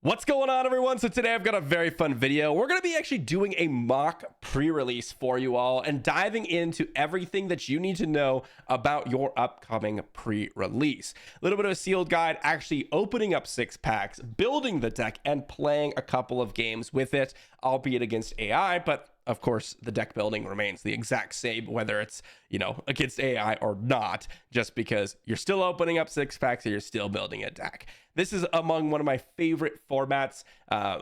What's going on, everyone? So today I've got a very fun video. We're going to be actually doing a mock pre-release for you all and diving into everything that you need to know about your upcoming pre-release. A little bit of a sealed guide, actually opening up 6-packs, building the deck, and playing a couple of games with it, albeit against AI, but of course, the deck building remains the exact same, whether it's, against AI or not, just because you're still opening up 6-packs and you're still building a deck. This is among one of my favorite formats,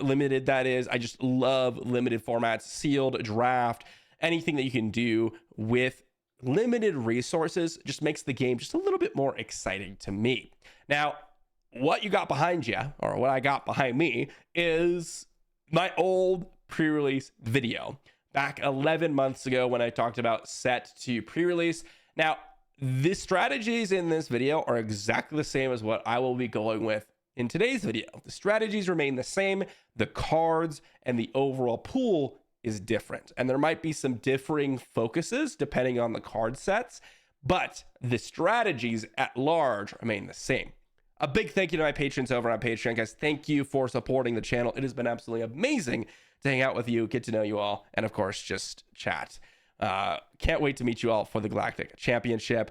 limited that is. I just love limited formats, sealed, draft, anything that you can do with limited resources just makes the game just a little bit more exciting to me. Now, what you got behind you, or what I got behind me, is my old pre-release video back 11 months ago when I talked about set to pre-release. Now, the strategies in this video are exactly the same as what I will be going with in today's video. The strategies remain the same, the cards and the overall pool is different, and there might be some differing focuses depending on the card sets, but the strategies at large remain the same. A big thank you to my patrons over on Patreon, guys. Thank you for supporting the channel. It has been absolutely amazing to hang out with you, get to know you all, and of course, just chat. Can't wait to meet you all for the Galactic Championship.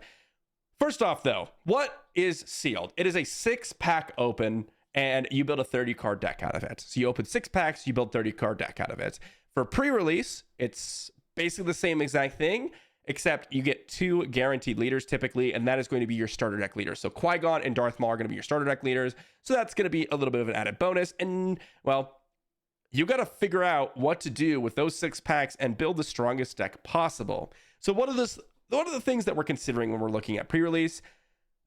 First off, though, what is sealed? It is a 6-pack open, and you build a 30-card deck out of it. So you open 6 packs, you build 30-card deck out of it. For pre-release, it's basically the same exact thing, except you get 2 guaranteed leaders typically, and that is going to be your starter deck leaders. So Qui-Gon and Darth Maul are going to be your starter deck leaders. So that's going to be a little bit of an added bonus. And, well, you got to figure out what to do with those 6 packs and build the strongest deck possible. So what are the things that we're considering when we're looking at pre-release?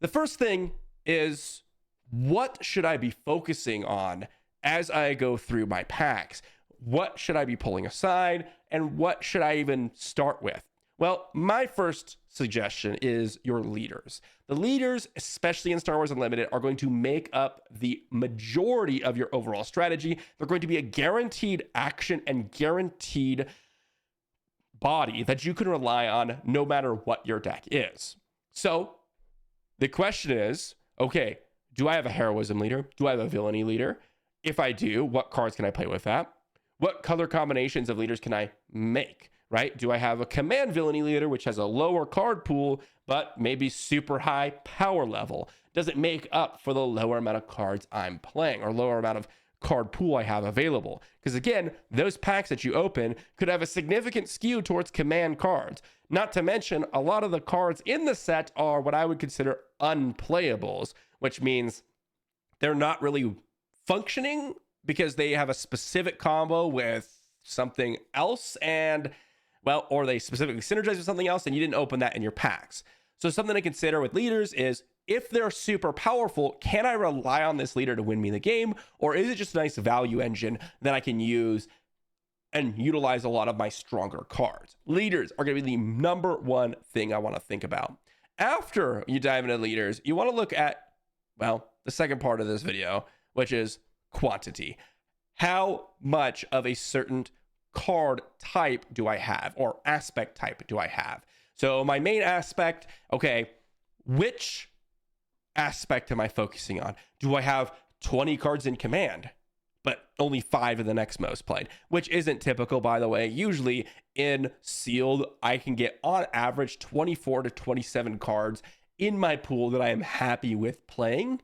The first thing is, what should I be focusing on as I go through my packs? What should I be pulling aside? And what should I even start with? Well, my first suggestion is your leaders. The leaders, especially in Star Wars Unlimited, are going to make up the majority of your overall strategy. They're going to be a guaranteed action and guaranteed body that you can rely on no matter what your deck is. So the question is, okay, do I have a heroism leader? Do I have a villainy leader? If I do, what cards can I play with that? What color combinations of leaders can I make? Right? Do I have a command villainy leader, which has a lower card pool, but maybe super high power level? Does it make up for the lower amount of cards I'm playing or lower amount of card pool I have available? Because again, those packs that you open could have a significant skew towards command cards. Not to mention, a lot of the cards in the set are what I would consider unplayables, which means they're not really functioning because they have a specific combo with something else, and well, or they specifically synergize with something else and you didn't open that in your packs. So something to consider with leaders is, if they're super powerful, can I rely on this leader to win me the game? Or is it just a nice value engine that I can use and utilize a lot of my stronger cards? Leaders are going to be the number one thing I want to think about. After you dive into leaders, you want to look at, well, the second part of this video, which is quantity. How much of a certain card type do I have, or aspect type do I have? So my main aspect, okay, which aspect am I focusing on? Do I have 20 cards in command, but only 5 in the next most played, which isn't typical, by the way. Usually in sealed, I can get on average 24 to 27 cards in my pool that I am happy with playing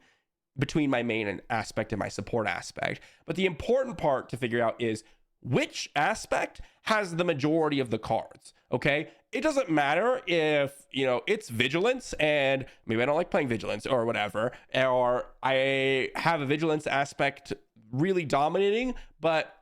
between my main aspect and my support aspect. But the important part to figure out is, which aspect has the majority of the cards? Okay, it doesn't matter if it's vigilance and maybe I don't like playing vigilance or whatever, or I have a vigilance aspect really dominating, but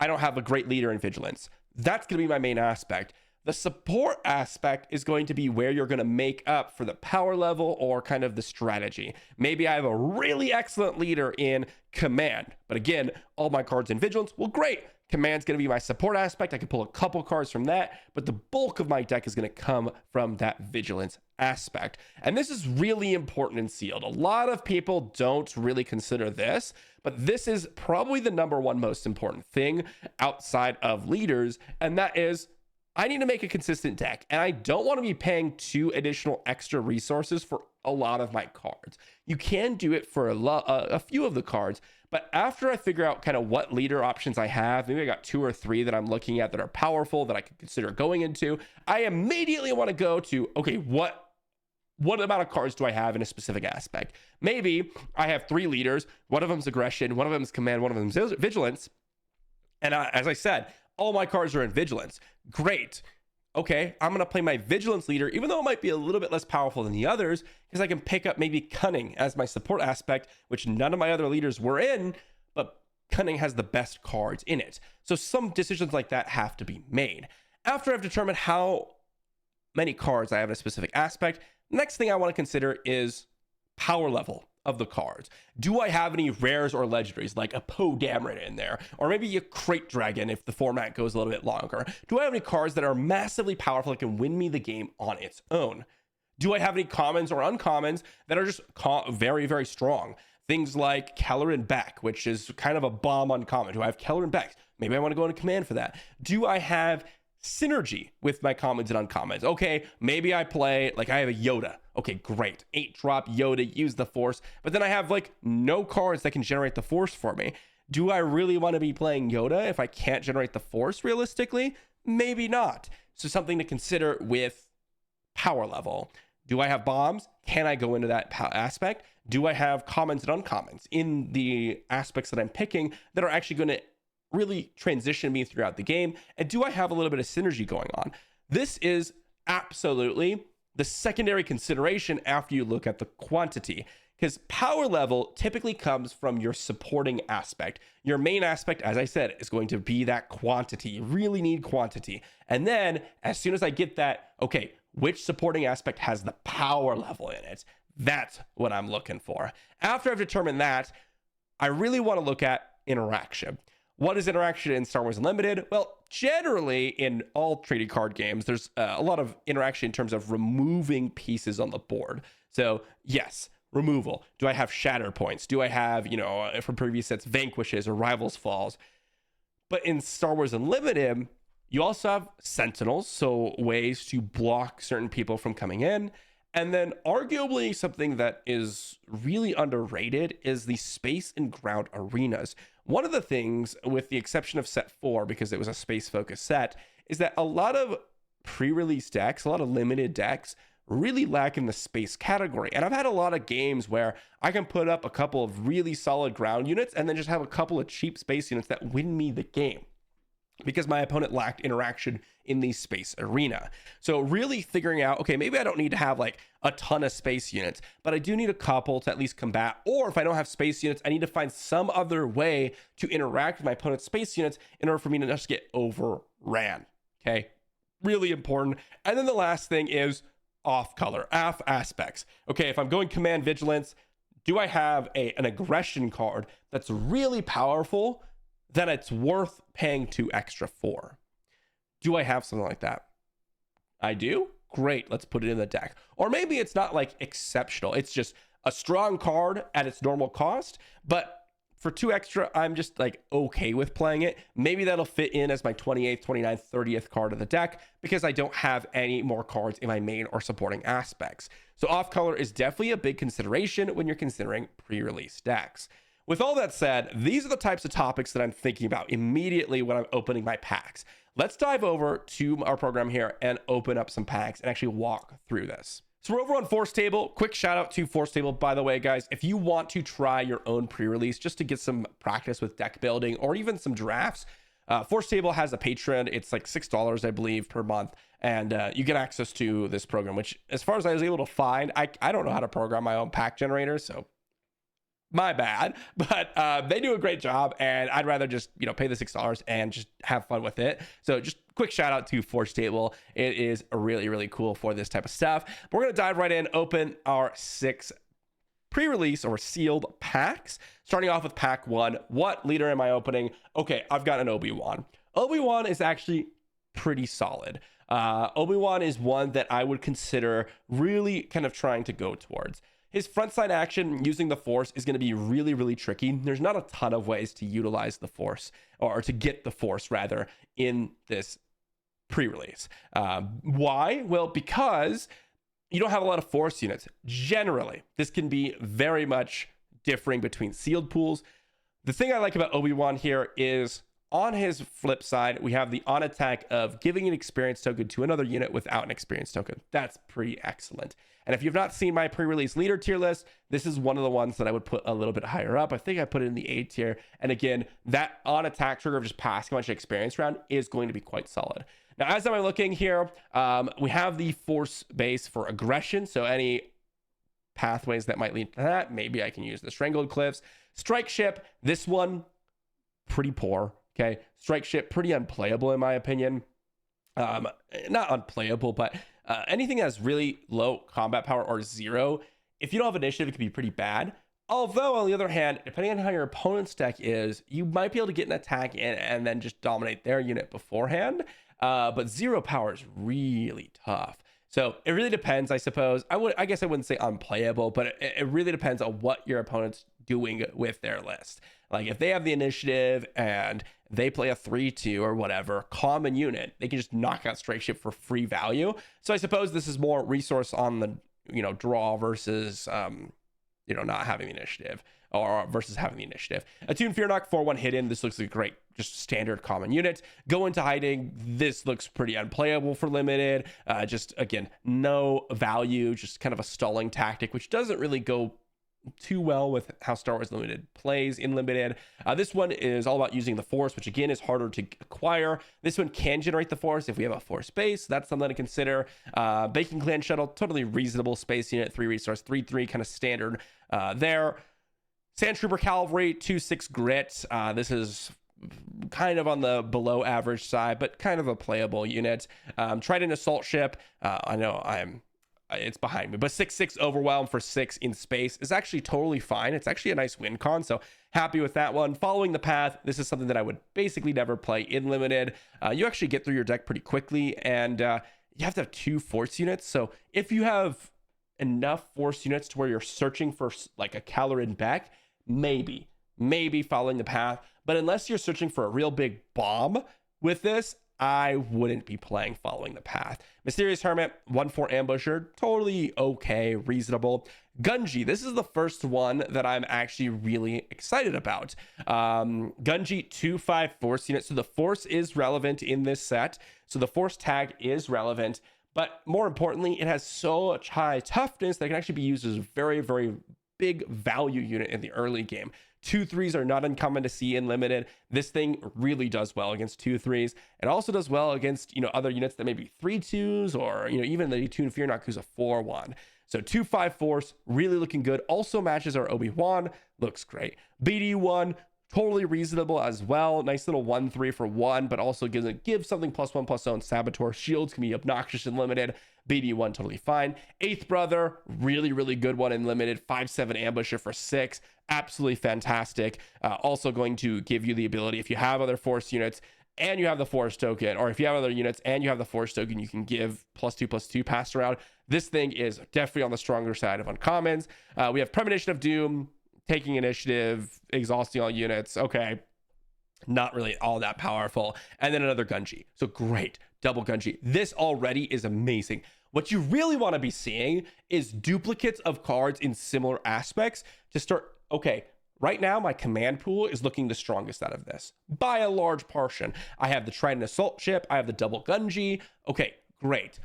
I don't have a great leader in vigilance. That's going to be my main aspect. The support aspect is going to be where you're going to make up for the power level or kind of the strategy. Maybe I have a really excellent leader in command, but again, all my cards in vigilance, well, great. Command's going to be my support aspect. I can pull a couple cards from that, but the bulk of my deck is going to come from that vigilance aspect. And this is really important in sealed. A lot of people don't really consider this, but this is probably the number one most important thing outside of leaders, and that is, I need to make a consistent deck, and I don't want to be paying 2 additional extra resources for a lot of my cards. You can do it for a few of the cards, but after I figure out kind of what leader options I have, maybe I got 2 or 3 that I'm looking at that are powerful that I could consider going into, I immediately want to go to, okay, what amount of cards do I have in a specific aspect? Maybe I have 3 leaders. One of them's aggression, one of them's command, one of them's vigilance. And as I said, all my cards are in vigilance. Great. Okay, I'm going to play my vigilance leader, even though it might be a little bit less powerful than the others, because I can pick up maybe cunning as my support aspect, which none of my other leaders were in, but cunning has the best cards in it. So some decisions like that have to be made. After I've determined how many cards I have in a specific aspect, next thing I want to consider is power level of the cards. Do I have any rares or legendaries like a Poe Dameron in there, or maybe a Crate Dragon if the format goes a little bit longer? Do I have any cards that are massively powerful that can win me the game on its own? Do I have any commons or uncommons that are just very, very strong? Things like Keller and Beck, which is kind of a bomb uncommon. Do I have Keller and Beck? Maybe I want to go into command for that. Do I have synergy with my commons and uncommons? Okay, maybe I play, like I have a Yoda. Okay, great. 8-drop Yoda, use the Force. But then I have like no cards that can generate the Force for me. Do I really want to be playing Yoda if I can't generate the Force realistically? Maybe not. So something to consider with power level. Do I have bombs? Can I go into that aspect? Do I have commons and uncommons in the aspects that I'm picking that are actually going to really transition me throughout the game? And do I have a little bit of synergy going on? This is absolutely the secondary consideration after you look at the quantity, because power level typically comes from your supporting aspect. Your main aspect, as I said, is going to be that quantity. You really need quantity. And then as soon as I get that, okay, which supporting aspect has the power level in it? That's what I'm looking for. After I've determined that, I really want to look at interaction. What is interaction in Star Wars Unlimited? Well, generally in all trading card games, there's a lot of interaction in terms of removing pieces on the board. So yes, removal. Do I have shatter points? Do I have, from previous sets, vanquishes or rivals falls? But in Star Wars Unlimited, you also have sentinels, so ways to block certain people from coming in. And then arguably something that is really underrated is the space and ground arenas. One of the things, with the exception of set 4, because it was a space-focused set, is that a lot of pre-release decks, a lot of limited decks, really lack in the space category. And I've had a lot of games where I can put up a couple of really solid ground units and then just have a couple of cheap space units that win me the game, because my opponent lacked interaction in the space arena. So really figuring out, okay, maybe I don't need to have like a ton of space units, but I do need a couple to at least combat. Or if I don't have space units, I need to find some other way to interact with my opponent's space units in order for me to not just get overran. Okay, really important. And then the last thing is off color, off aspects. Okay, if I'm going command vigilance, do I have an aggression card that's really powerful that it's worth paying 2 extra for? Do I have something like that? I do? Great, let's put it in the deck. Or maybe it's not like exceptional. It's just a strong card at its normal cost, but for 2 extra, I'm just like okay with playing it. Maybe that'll fit in as my 28th, 29th, 30th card of the deck because I don't have any more cards in my main or supporting aspects. So off color is definitely a big consideration when you're considering pre-release decks. With all that said, these are the types of topics that I'm thinking about immediately when I'm opening my packs. Let's dive over to our program here and open up some packs and actually walk through this. So we're over on Force Table. Quick shout out to Force Table, by the way, guys. If you want to try your own pre-release just to get some practice with deck building or even some drafts, Force Table has a Patreon. It's like $6, I believe, per month. And you get access to this program, which as far as I was able to find, I don't know how to program my own pack generator, so my bad, but they do a great job, and I'd rather just pay the $6 and just have fun with it. So just quick shout out to Forge Table. It is really, really cool for this type of stuff. But we're gonna dive right in, open our 6 pre-release or sealed packs. Starting off with pack 1. What leader am I opening? Okay, I've got an Obi-Wan. Obi-Wan is actually pretty solid. Obi-Wan is one that I would consider really kind of trying to go towards. His frontside action using the Force is going to be really, really tricky. There's not a ton of ways to utilize the Force, or to get the Force rather, in this pre-release. Why? Well, because you don't have a lot of force units. Generally, this can be very much differing between sealed pools. The thing I like about Obi-Wan here is on his flip side, we have the on attack of giving an experience token to another unit without an experience token. That's pretty excellent. And if you've not seen my pre-release leader tier list, this is one of the ones that I would put a little bit higher up. I think I put it in the A tier. And again, that on attack trigger of just passing a bunch of experience around is going to be quite solid. Now, as I'm looking here, we have the force base for aggression. So any pathways that might lead to that, maybe I can use the Strangled Cliffs. Strike Ship, this one, pretty poor. Okay, Strike Ship, pretty unplayable in my opinion. Not unplayable, but anything that has really low combat power or zero, if you don't have initiative, it can be pretty bad. Although, on the other hand, depending on how your opponent's deck is, you might be able to get an attack in and then just dominate their unit beforehand. But zero power is really tough. So it really depends, I suppose. I guess I wouldn't say unplayable, but it really depends on what your opponent's doing with their list. Like if they have the initiative and they play a 3-2 or whatever common unit, they can just knock out Strike Ship for free value. So I suppose this is more resource on the draw versus not having the initiative, or versus having the initiative. Attuned Fear Knock 4/1 hidden. This looks like a great, just standard common unit. Go into hiding. This looks pretty unplayable for limited. Just again, no value, just kind of a stalling tactic, which doesn't really go too well with how Star Wars Limited plays in limited. This one is all about using the force, which again is harder to acquire. This one can generate the force if we have a force base. That's something to consider. Bacon Clan Shuttle, totally reasonable space unit, 3 resource, 3/3, kind of standard there. Sand Trooper Cavalry, 2/6 grit. This is kind of on the below average side, but kind of a playable unit. Trident Assault Ship. I know it's behind me, but 6/6 overwhelm for 6 in space is actually totally fine. It's actually a nice win con, so happy with that one. Following the Path, this is something that I would basically never play in limited. You actually get through your deck pretty quickly, and you have to have 2 force units. So if you have enough force units to where you're searching for like a Caloran Beck, maybe following the Path. But unless you're searching for a real big bomb with this, I wouldn't be playing following the Path. Mysterious Hermit, 1/4 ambusher, totally okay, reasonable. Gunji, this is the first one that I'm actually really excited about. Gunji, 2/5 force unit. So the force is relevant in this set. So the force tag is relevant. But more importantly, it has such high toughness that it can actually be used as a very, very big value unit in the early game. 2/3s are not uncommon to see in limited. This thing really does well against 2/3s. It also does well against other units that may be 3/2s, or even the Attuned Fear Knock, who's a 4/1. So 2/5 force, really looking good. Also matches our Obi-Wan, looks great. BD1, totally reasonable as well. Nice little 1/3 for 1, but also gives something +1/+0. Saboteur shields can be obnoxious and limited. BD1 totally fine. Eighth Brother, really, really good one in limited. 5/7 ambusher for 6, absolutely fantastic. Also going to give you the ability, if you have other force units and you have the force token, or if you have other units and you have the force token, you can give +2/+2 passed around. This thing is definitely on the stronger side of uncommons. We have Premonition of Doom, taking initiative, exhausting all units. Okay, not really all that powerful. And then another Gunji. So great, double Gunji. This already is amazing. What you really want to be seeing is duplicates of cards in similar aspects to start. Okay, right now my command pool is looking the strongest out of this by a large portion. I have the Trident Assault Ship. I have the double Gunji. Okay, great.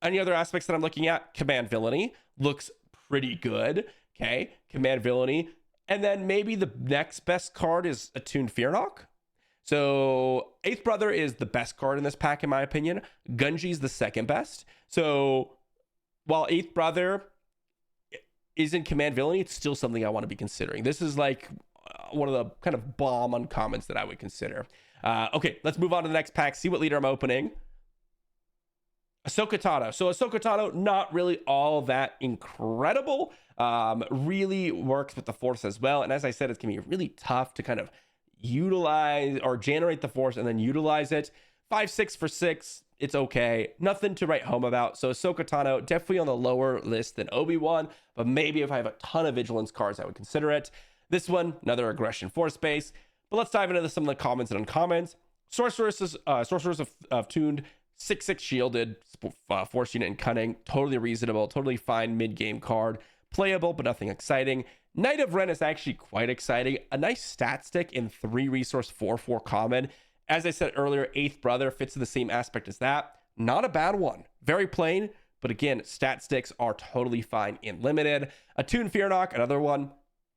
Any other aspects that I'm looking at? Command Villainy looks pretty good. Okay, Command Villainy. And then maybe the next best card is Attuned Fear Knock. So Eighth Brother is the best card in this pack, in my opinion. Gunji is the second best. So while Eighth Brother is in Command Villainy, it's still something I want to be considering. This is like one of the kind of bomb uncommons that I would consider. Okay, let's move on to the next pack. See what leader I'm opening. Ahsoka Tano. So Ahsoka Tano, not really all that incredible. Really works with the Force as well. And as I said, it's going to be really tough to kind of utilize or generate the Force and then utilize it. 5/6 for 6. It's okay. Nothing to write home about. So Ahsoka Tano, definitely on the lower list than Obi-Wan. But maybe if I have a ton of Vigilance cards, I would consider it. This one, another Aggression Force base. But let's dive into some of the commons and uncommons. Sorcerers of Tuned. 6/6 shielded, force unit and cunning, totally reasonable, totally fine mid-game card, playable but nothing exciting. Knight of Ren is actually quite exciting, a nice stat stick in 3 resource 4/4 common. As I said earlier, 8th brother fits in the same aspect as that. Not a bad one, very plain, but again, stat sticks are totally fine in limited. Attune Fear Knock, another one,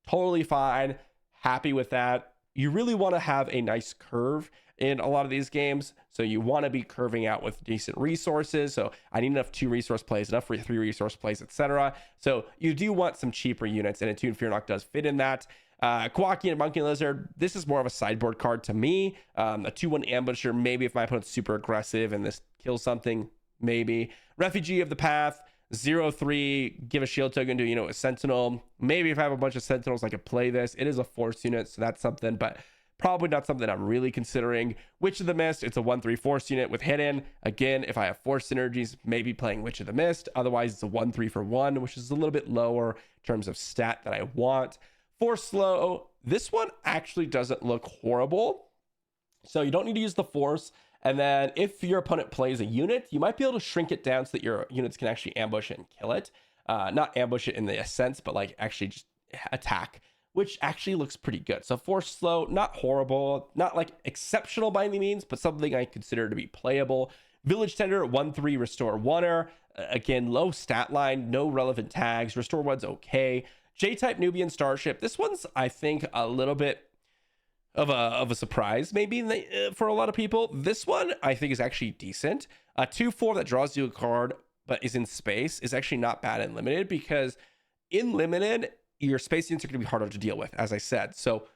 totally fine, happy with that. You really want to have a nice curve in a lot of these games, so you want to be curving out with decent resources. So I need enough 2 resource plays, enough for 3 resource plays, etc. So you do want some cheaper units, and Attune Fear Knock does fit in that. Kawaki and Monkey Lizard, this is more of a sideboard card to me. A 2/1 ambusher, maybe if my opponent's super aggressive and this kills something, maybe. Refugee of the Path, 0/3, give a shield token to, a Sentinel. Maybe if I have a bunch of Sentinels, I could play this. It is a force unit, so that's something, but probably not something I'm really considering. Witch of the Mist, it's a 1/3 force unit with hidden. Again, if I have force synergies, maybe playing Witch of the Mist. Otherwise, it's a 1/3 for 1, which is a little bit lower in terms of stat that I want. Force slow, this one actually doesn't look horrible. So you don't need to use the force. And then if your opponent plays a unit, you might be able to shrink it down so that your units can actually ambush it and kill it. Not ambush it in the sense, but like actually just attack, which actually looks pretty good. So force slow, not horrible, not like exceptional by any means, but something I consider to be playable. Village Tender, 1/3 restore oneer. Again, low stat line, no relevant tags. Restore one's okay. J-type Nubian Starship. This one's, I think, a little bit of a surprise maybe for a lot of people. This one I think is actually decent. A 2/4 that draws you a card but is in space is actually not bad in limited, because in limited your space units are going to be harder to deal with, as I said. So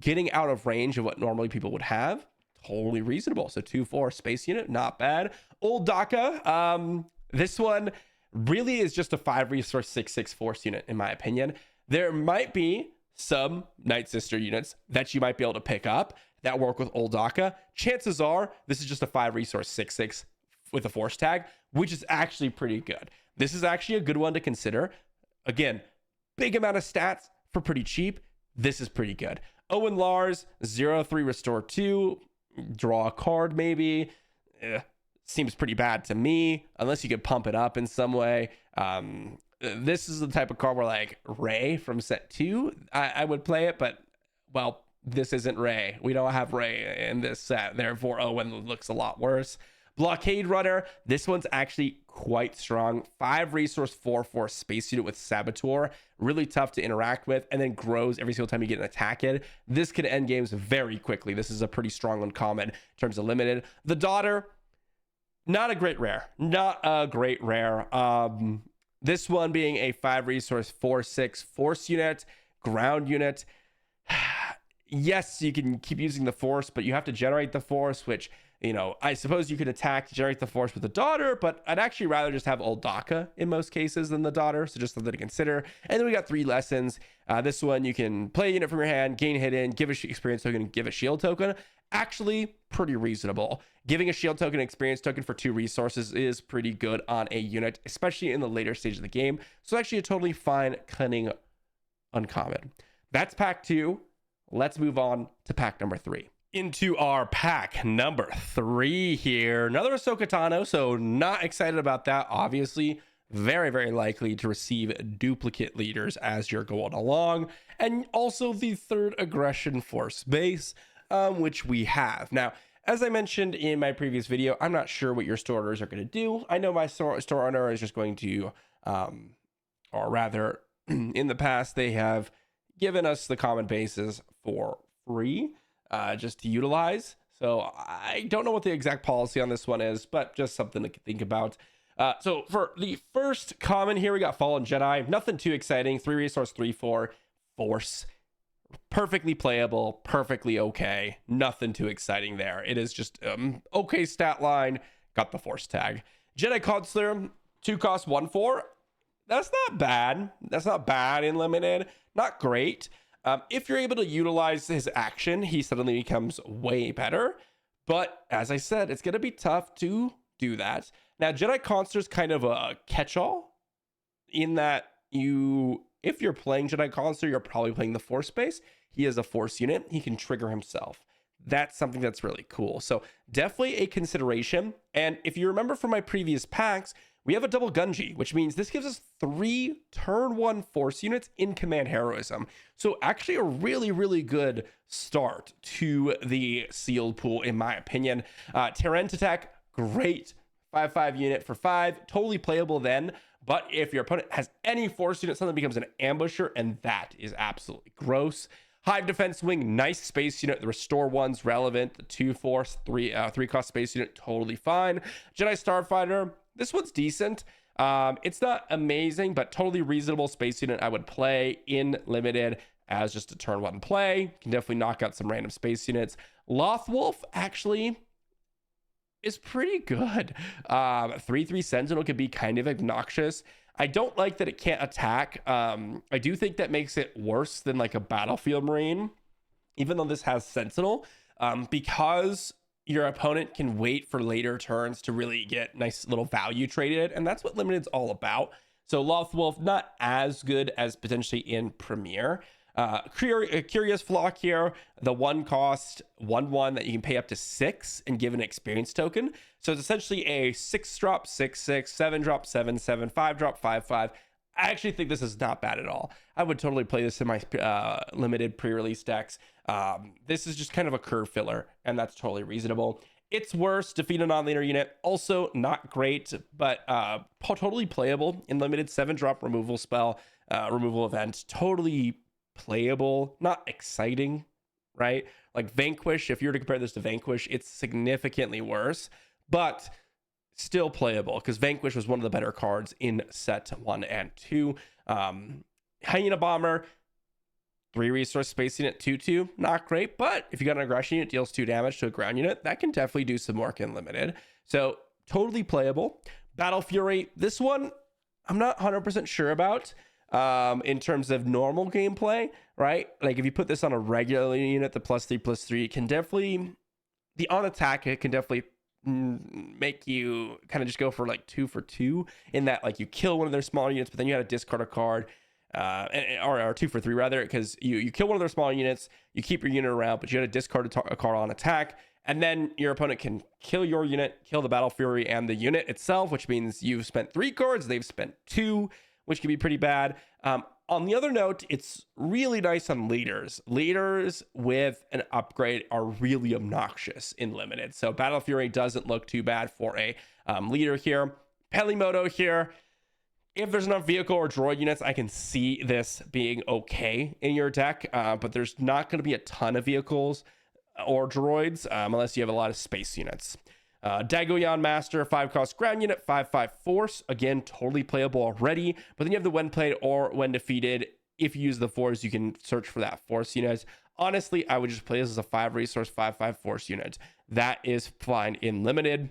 getting out of range of what normally people would have, totally reasonable. So 2/4 space unit, not bad. Old Daka, this one really is just a 5 resource 6/6 force unit in my opinion. There might be some Night Sister units that you might be able to pick up that work with Old Daka. Chances are this is just a 5 resource 6/6 with a force tag, which is actually pretty good. This is actually a good one to consider. Again, big amount of stats for pretty cheap. This is pretty good. Owen Lars, 0/3 restore 2, draw a card maybe. Seems pretty bad to me, unless you could pump it up in some way. This is the type of card where like Ray from set 2, I would play it, but well, this isn't Ray. We don't have Ray in this set, therefore Owen looks a lot worse. Blockade Runner, this one's actually quite strong. 5 resource 4/4 space unit with Saboteur, really tough to interact with, and then grows every single time you get an attack in. This can end games very quickly. This is a pretty strong uncommon in terms of limited. The Daughter, not a great rare. This one being a 5 resource 4/6 force unit, ground unit. Yes, you can keep using the force, but you have to generate the force, which, I suppose you could attack to generate the force with the Daughter, but I'd actually rather just have Old Daka in most cases than the Daughter, so just something to consider. And then we got 3 lessons. This one, you can play a unit from your hand, gain hidden, give a experience token, give a shield token. Actually, pretty reasonable. Giving a shield token, experience token for 2 resources is pretty good on a unit, especially in the later stage of the game. So actually a totally fine cunning uncommon. That's pack 2. Let's move on to pack number 3. Into our pack number 3 here. Another Ahsoka Tano, so not excited about that. Obviously, very, very likely to receive duplicate leaders as you're going along. And also the 3rd aggression force base, which we have. Now, as I mentioned in my previous video, I'm not sure what your store owners are going to do. I know my store owner is just going to, or rather, in the past, they have given us the common bases for free, just to utilize. So I don't know what the exact policy on this one is, but just something to think about. So for the first common here, we got Fallen Jedi. Nothing too exciting. 3 resource 3/4 force. Perfectly playable, perfectly okay. Nothing too exciting there. It is just okay stat line. Got the force tag. Jedi Consular, 2 cost 1/4. That's not bad. That's not bad in limited. Not great. If you're able to utilize his action, he suddenly becomes way better. But as I said, it's going to be tough to do that. Now, Jedi Consular is kind of a catch-all in that if you're playing Jedi Consular, you're probably playing the force base. He is a force unit. He can trigger himself. that's something that's really cool. So definitely a consideration. And if you remember from my previous packs, we have a double Gunji, which means this gives us 3 turn 1 force units in command heroism. So actually a really, really good start to the sealed pool, in my opinion. Terrent attack, great 5/5 unit for 5, totally playable then. But if your opponent has any force unit, something becomes an ambusher, and that is absolutely gross. Hive defense wing, nice space unit. The restore one's relevant. The 2 force, 3 cost space unit, totally fine. Jedi Starfighter, this one's decent. It's not amazing, but totally reasonable space unit I would play in limited as just a turn 1 play. Can definitely knock out some random space units. Lothwolf actually is pretty good. 3/3 Sentinel could be kind of obnoxious. I don't like that it can't attack. I do think that makes it worse than like a Battlefield Marine, even though this has Sentinel, because your opponent can wait for later turns to really get nice little value traded, and that's what Limited's all about. So Lothwolf, not as good as potentially in Premier. Curious Flock here, the 1 cost 1/1 that you can pay up to 6 and give an experience token. So it's essentially a 6 drop 6/6, 7 drop 7/7, 5 drop 5/5. I actually think this is not bad at all. I would totally play this in my limited pre-release decks. This is just kind of a curve filler, and that's totally reasonable. It's worse. Defeat a non-leader unit, also not great, but totally playable in limited. 7 drop removal spell, removal event, totally playable, not exciting, right? Like Vanquish, if you were to compare this to Vanquish, it's significantly worse, but still playable because Vanquish was one of the better cards in set 1 and 2. Hyena Bomber, 3 resource space unit, 2/2, not great, but if you got an aggression unit, deals 2 damage to a ground unit, that can definitely do some work in limited. So totally playable. Battle Fury, this one I'm not 100% sure about in terms of normal gameplay, right? Like if you put this on a regular unit, the +3/+3 can definitely, the on attack, it can definitely make you kind of just go for like 2 for 2 in that, like you kill one of their smaller units, but then you got to discard a card, or 2 for 3 rather, because you kill one of their smaller units, you keep your unit around, but you got to discard a card on attack, and then your opponent can kill your unit, kill the Battle Fury and the unit itself, which means you've spent 3 cards, they've spent 2, which can be pretty bad. On the other note, it's really nice on leaders. Leaders with an upgrade are really obnoxious in limited. So Battle Fury doesn't look too bad for a leader here. Pelimoto here. If there's enough vehicle or droid units, I can see this being okay in your deck, but there's not going to be a ton of vehicles or droids unless you have a lot of space units. Dagoyan Master, 5 cost ground unit, 5/5 force. Again, totally playable already. But then you have the when played or when defeated. If you use the force, you can search for that force unit. Honestly, I would just play this as a 5 resource, 5/5 force unit. That is fine in limited.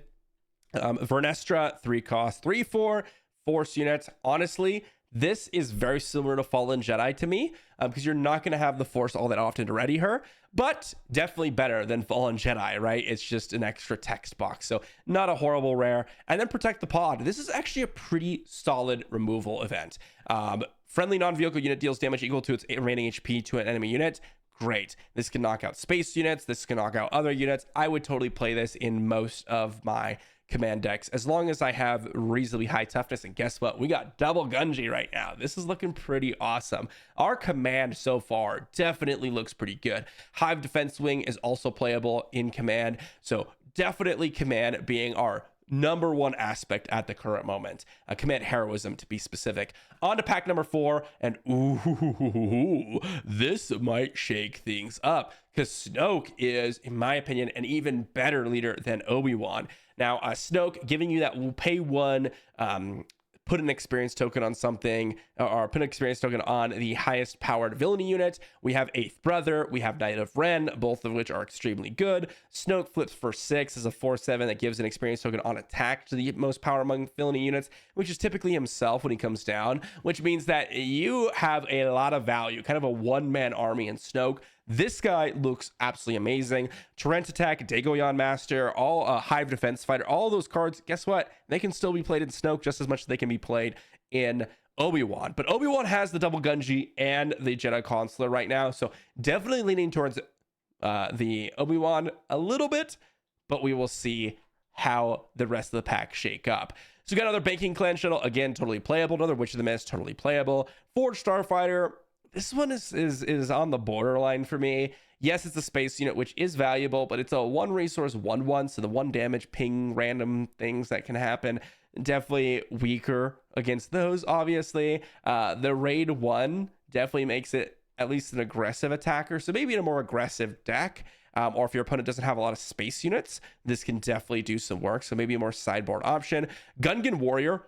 Vernestra, 3 cost, 3/4 force units. Honestly, this is very similar to Fallen Jedi to me, because you're not going to have the force all that often to ready her, but definitely better than Fallen Jedi, right? It's just an extra text box, so not a horrible rare. And then Protect the Pod. This is actually a pretty solid removal event. Friendly non-vehicle unit deals damage equal to its remaining HP to an enemy unit. Great. This can knock out space units. This can knock out other units. I would totally play this in most of my command decks as long as I have reasonably high toughness. And guess what? We got double Gunji right now. This is looking pretty awesome. Our command so far definitely looks pretty good. Hive Defense Wing is also playable in command. So definitely command being our number 1 aspect at the current moment. Command heroism to be specific. On to pack number 4, and ooh, this might shake things up because Snoke is, in my opinion, an even better leader than Obi-Wan. Now, Snoke giving you that will pay 1, put an experience token on something, or put an experience token on the highest powered villainy unit. We have Eighth Brother, we have Knight of Ren, both of which are extremely good. Snoke flips for 6 as a 4/7 that gives an experience token on attack to the most power among villainy units, which is typically himself when he comes down, which means that you have a lot of value, kind of a one-man army in Snoke. This guy looks absolutely amazing. Torrent Attack, Dagoyan Master, all Hive Defense Fighter, all those cards, guess what? They can still be played in Snoke just as much as they can be played in Obi-Wan. But Obi-Wan has the double Gunji and the Jedi Consular right now, so definitely leaning towards the Obi-Wan a little bit, but we will see how the rest of the pack shake up. So we got another Banking Clan shuttle, again, totally playable. Another Witch of the Mist, totally playable. Forge Starfighter, this one is on the borderline for me. Yes, it's a space unit, which is valuable, but it's a 1 resource, 1/1, so the 1 damage ping random things that can happen. Definitely weaker against those, obviously. The raid 1 definitely makes it at least an aggressive attacker, so maybe in a more aggressive deck. Or if your opponent doesn't have a lot of space units, this can definitely do some work. So maybe a more sideboard option. Gungan Warrior,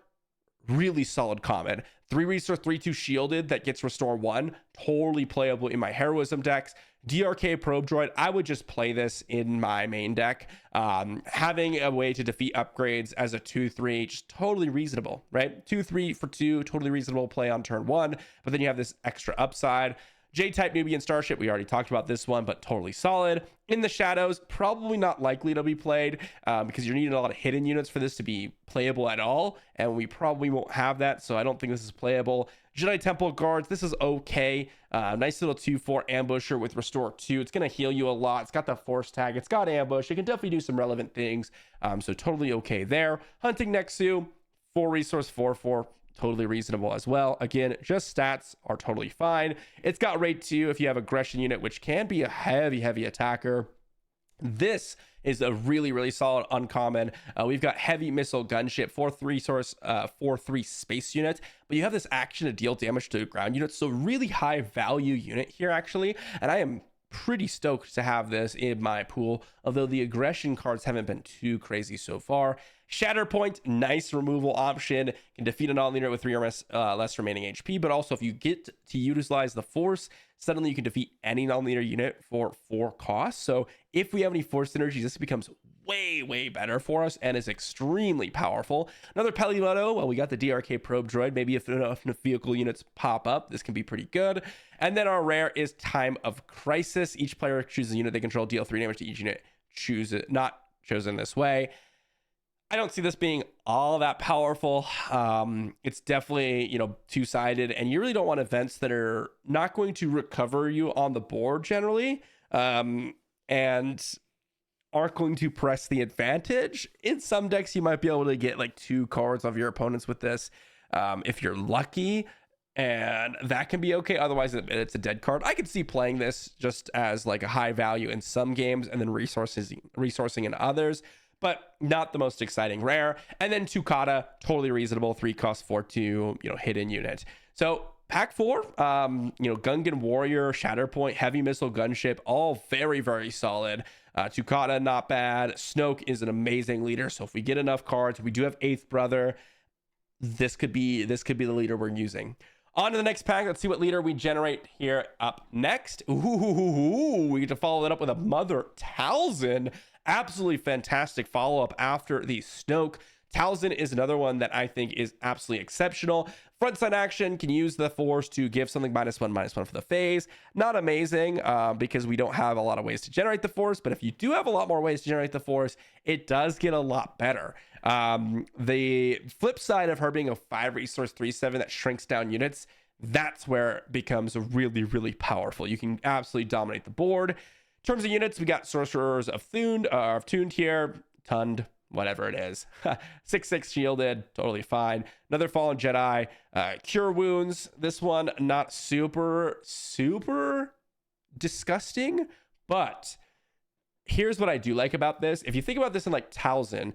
really solid common. 3 resource, 3/2 shielded that gets restore 1. Totally playable in my heroism decks. DRK Probe Droid, I would just play this in my main deck. Having a way to defeat upgrades as a 2/3, just totally reasonable, right? 2/3 for 2, totally reasonable play on turn 1. But then you have this extra upside. J-Type Nubian Starship, we already talked about this one, but totally solid. In the Shadows, probably not likely to be played because you're needing a lot of hidden units for this to be playable at all, and we probably won't have that, so I don't think this is playable. Jedi Temple Guards, this is okay. Nice little 2/4 ambusher with Restore 2. It's going to heal you a lot. It's got the Force tag. It's got ambush. It can definitely do some relevant things, so totally okay there. Hunting Nexu, 4 resource, 4/4. Totally reasonable as well. Again, just stats are totally fine. It's got rate 2 if you have aggression unit, which can be a heavy attacker. This is a really solid uncommon. We've got heavy missile gunship, 4/3 resource, 4/3 space unit, but you have this action to deal damage to ground units, so really high value unit here actually, and I am pretty stoked to have this in my pool, although the aggression cards haven't been too crazy so far. Shatterpoint, nice removal option, can defeat a non-leader with 3 or less remaining HP, but also if you get to utilize the Force, suddenly you can defeat any non-leader unit for 4 costs. So if we have any Force synergies, this becomes way better for us and is extremely powerful. Another Peliloto, well, we got the DRK Probe Droid. Maybe if enough vehicle units pop up, this can be pretty good. And then our rare is Time of Crisis. Each player chooses a unit they control, deal 3 damage to each unit. Choose it, not chosen this way. I don't see this being all that powerful. It's definitely, you know, 2-sided, and you really don't want events that are not going to recover you on the board generally, and aren't going to press the advantage. In some decks, you might be able to get like 2 cards of your opponents with this, if you're lucky, and that can be okay. Otherwise, it's a dead card. I could see playing this just as like a high value in some games and then resourcing in others, but not the most exciting rare. And then Tukata, totally reasonable, 3 cost, 4/2, you know, hidden unit. So pack 4, you know, Gungan Warrior, Shatterpoint, Heavy Missile Gunship, all very solid. Tukata, not bad. Snoke is an amazing leader. So if we get enough cards, we do have 8th Brother. This could be the leader we're using. On to the next pack. Let's see what leader we generate here up next. Ooh, we get to follow that up with a Mother Talzin. Absolutely fantastic follow-up after the Snoke. Talzin is another one that I think is absolutely exceptional. Front side action, can use the Force to give something -1/-1 for the phase. Not amazing because we don't have a lot of ways to generate the Force, but if you do have a lot more ways to generate the Force, it does get a lot better. The flip side of her being a 5 resource 3/7 that shrinks down units, that's where it becomes really powerful. You can absolutely dominate the board. In terms of units, we got Sorcerers of Tuned here, Tund, whatever it is. 6/6 shielded, totally fine. Another Fallen Jedi, Cure Wounds. This one, not super disgusting, but here's what I do like about this. If you think about this in like Talzin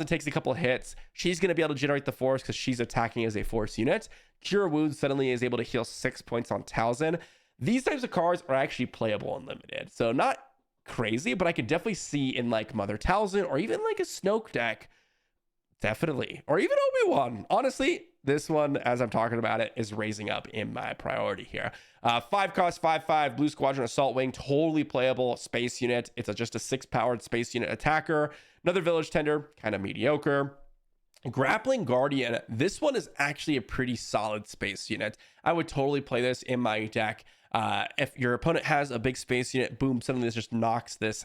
takes a couple of hits. She's going to be able to generate the Force because she's attacking as a Force unit. Cure Wounds suddenly is able to heal 6 points on Talzin. These types of cards are actually playable in Limited. So not crazy, but I could definitely see in like Mother Talzin or even like a Snoke deck. Definitely. Or even Obi-Wan. Honestly, this one, as I'm talking about it, is raising up in my priority here. 5 cost, 5/5, Blue Squadron Assault Wing, totally playable space unit. It's just a 6-powered space unit attacker. Another Village Tender, kind of mediocre. Grappling Guardian, this one is actually a pretty solid space unit. I would totally play this in my deck. If your opponent has a big space unit, boom, suddenly this just knocks that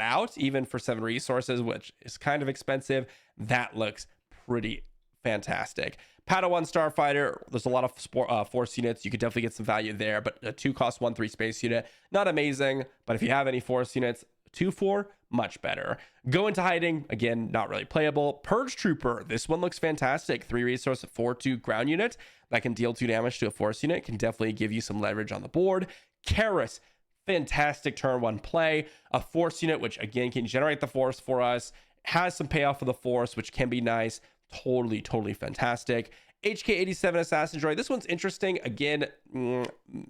out, even for 7 resources, which is kind of expensive. That looks pretty fantastic. Padawan Starfighter, there's a lot of force units. You could definitely get some value there, but a 2-cost 1/3 space unit, not amazing. But if you have any force units, 2/4, much better. Go into hiding, again, not really playable. Purge Trooper, this one looks fantastic. 3 resource, 4/2 ground unit that can deal 2 damage to a force unit, can definitely give you some leverage on the board. Karis, fantastic turn 1 play. A force unit, which again can generate the force for us, has some payoff for the force, which can be nice. Totally fantastic. HK87 Assassin Droid. This one's interesting. Again,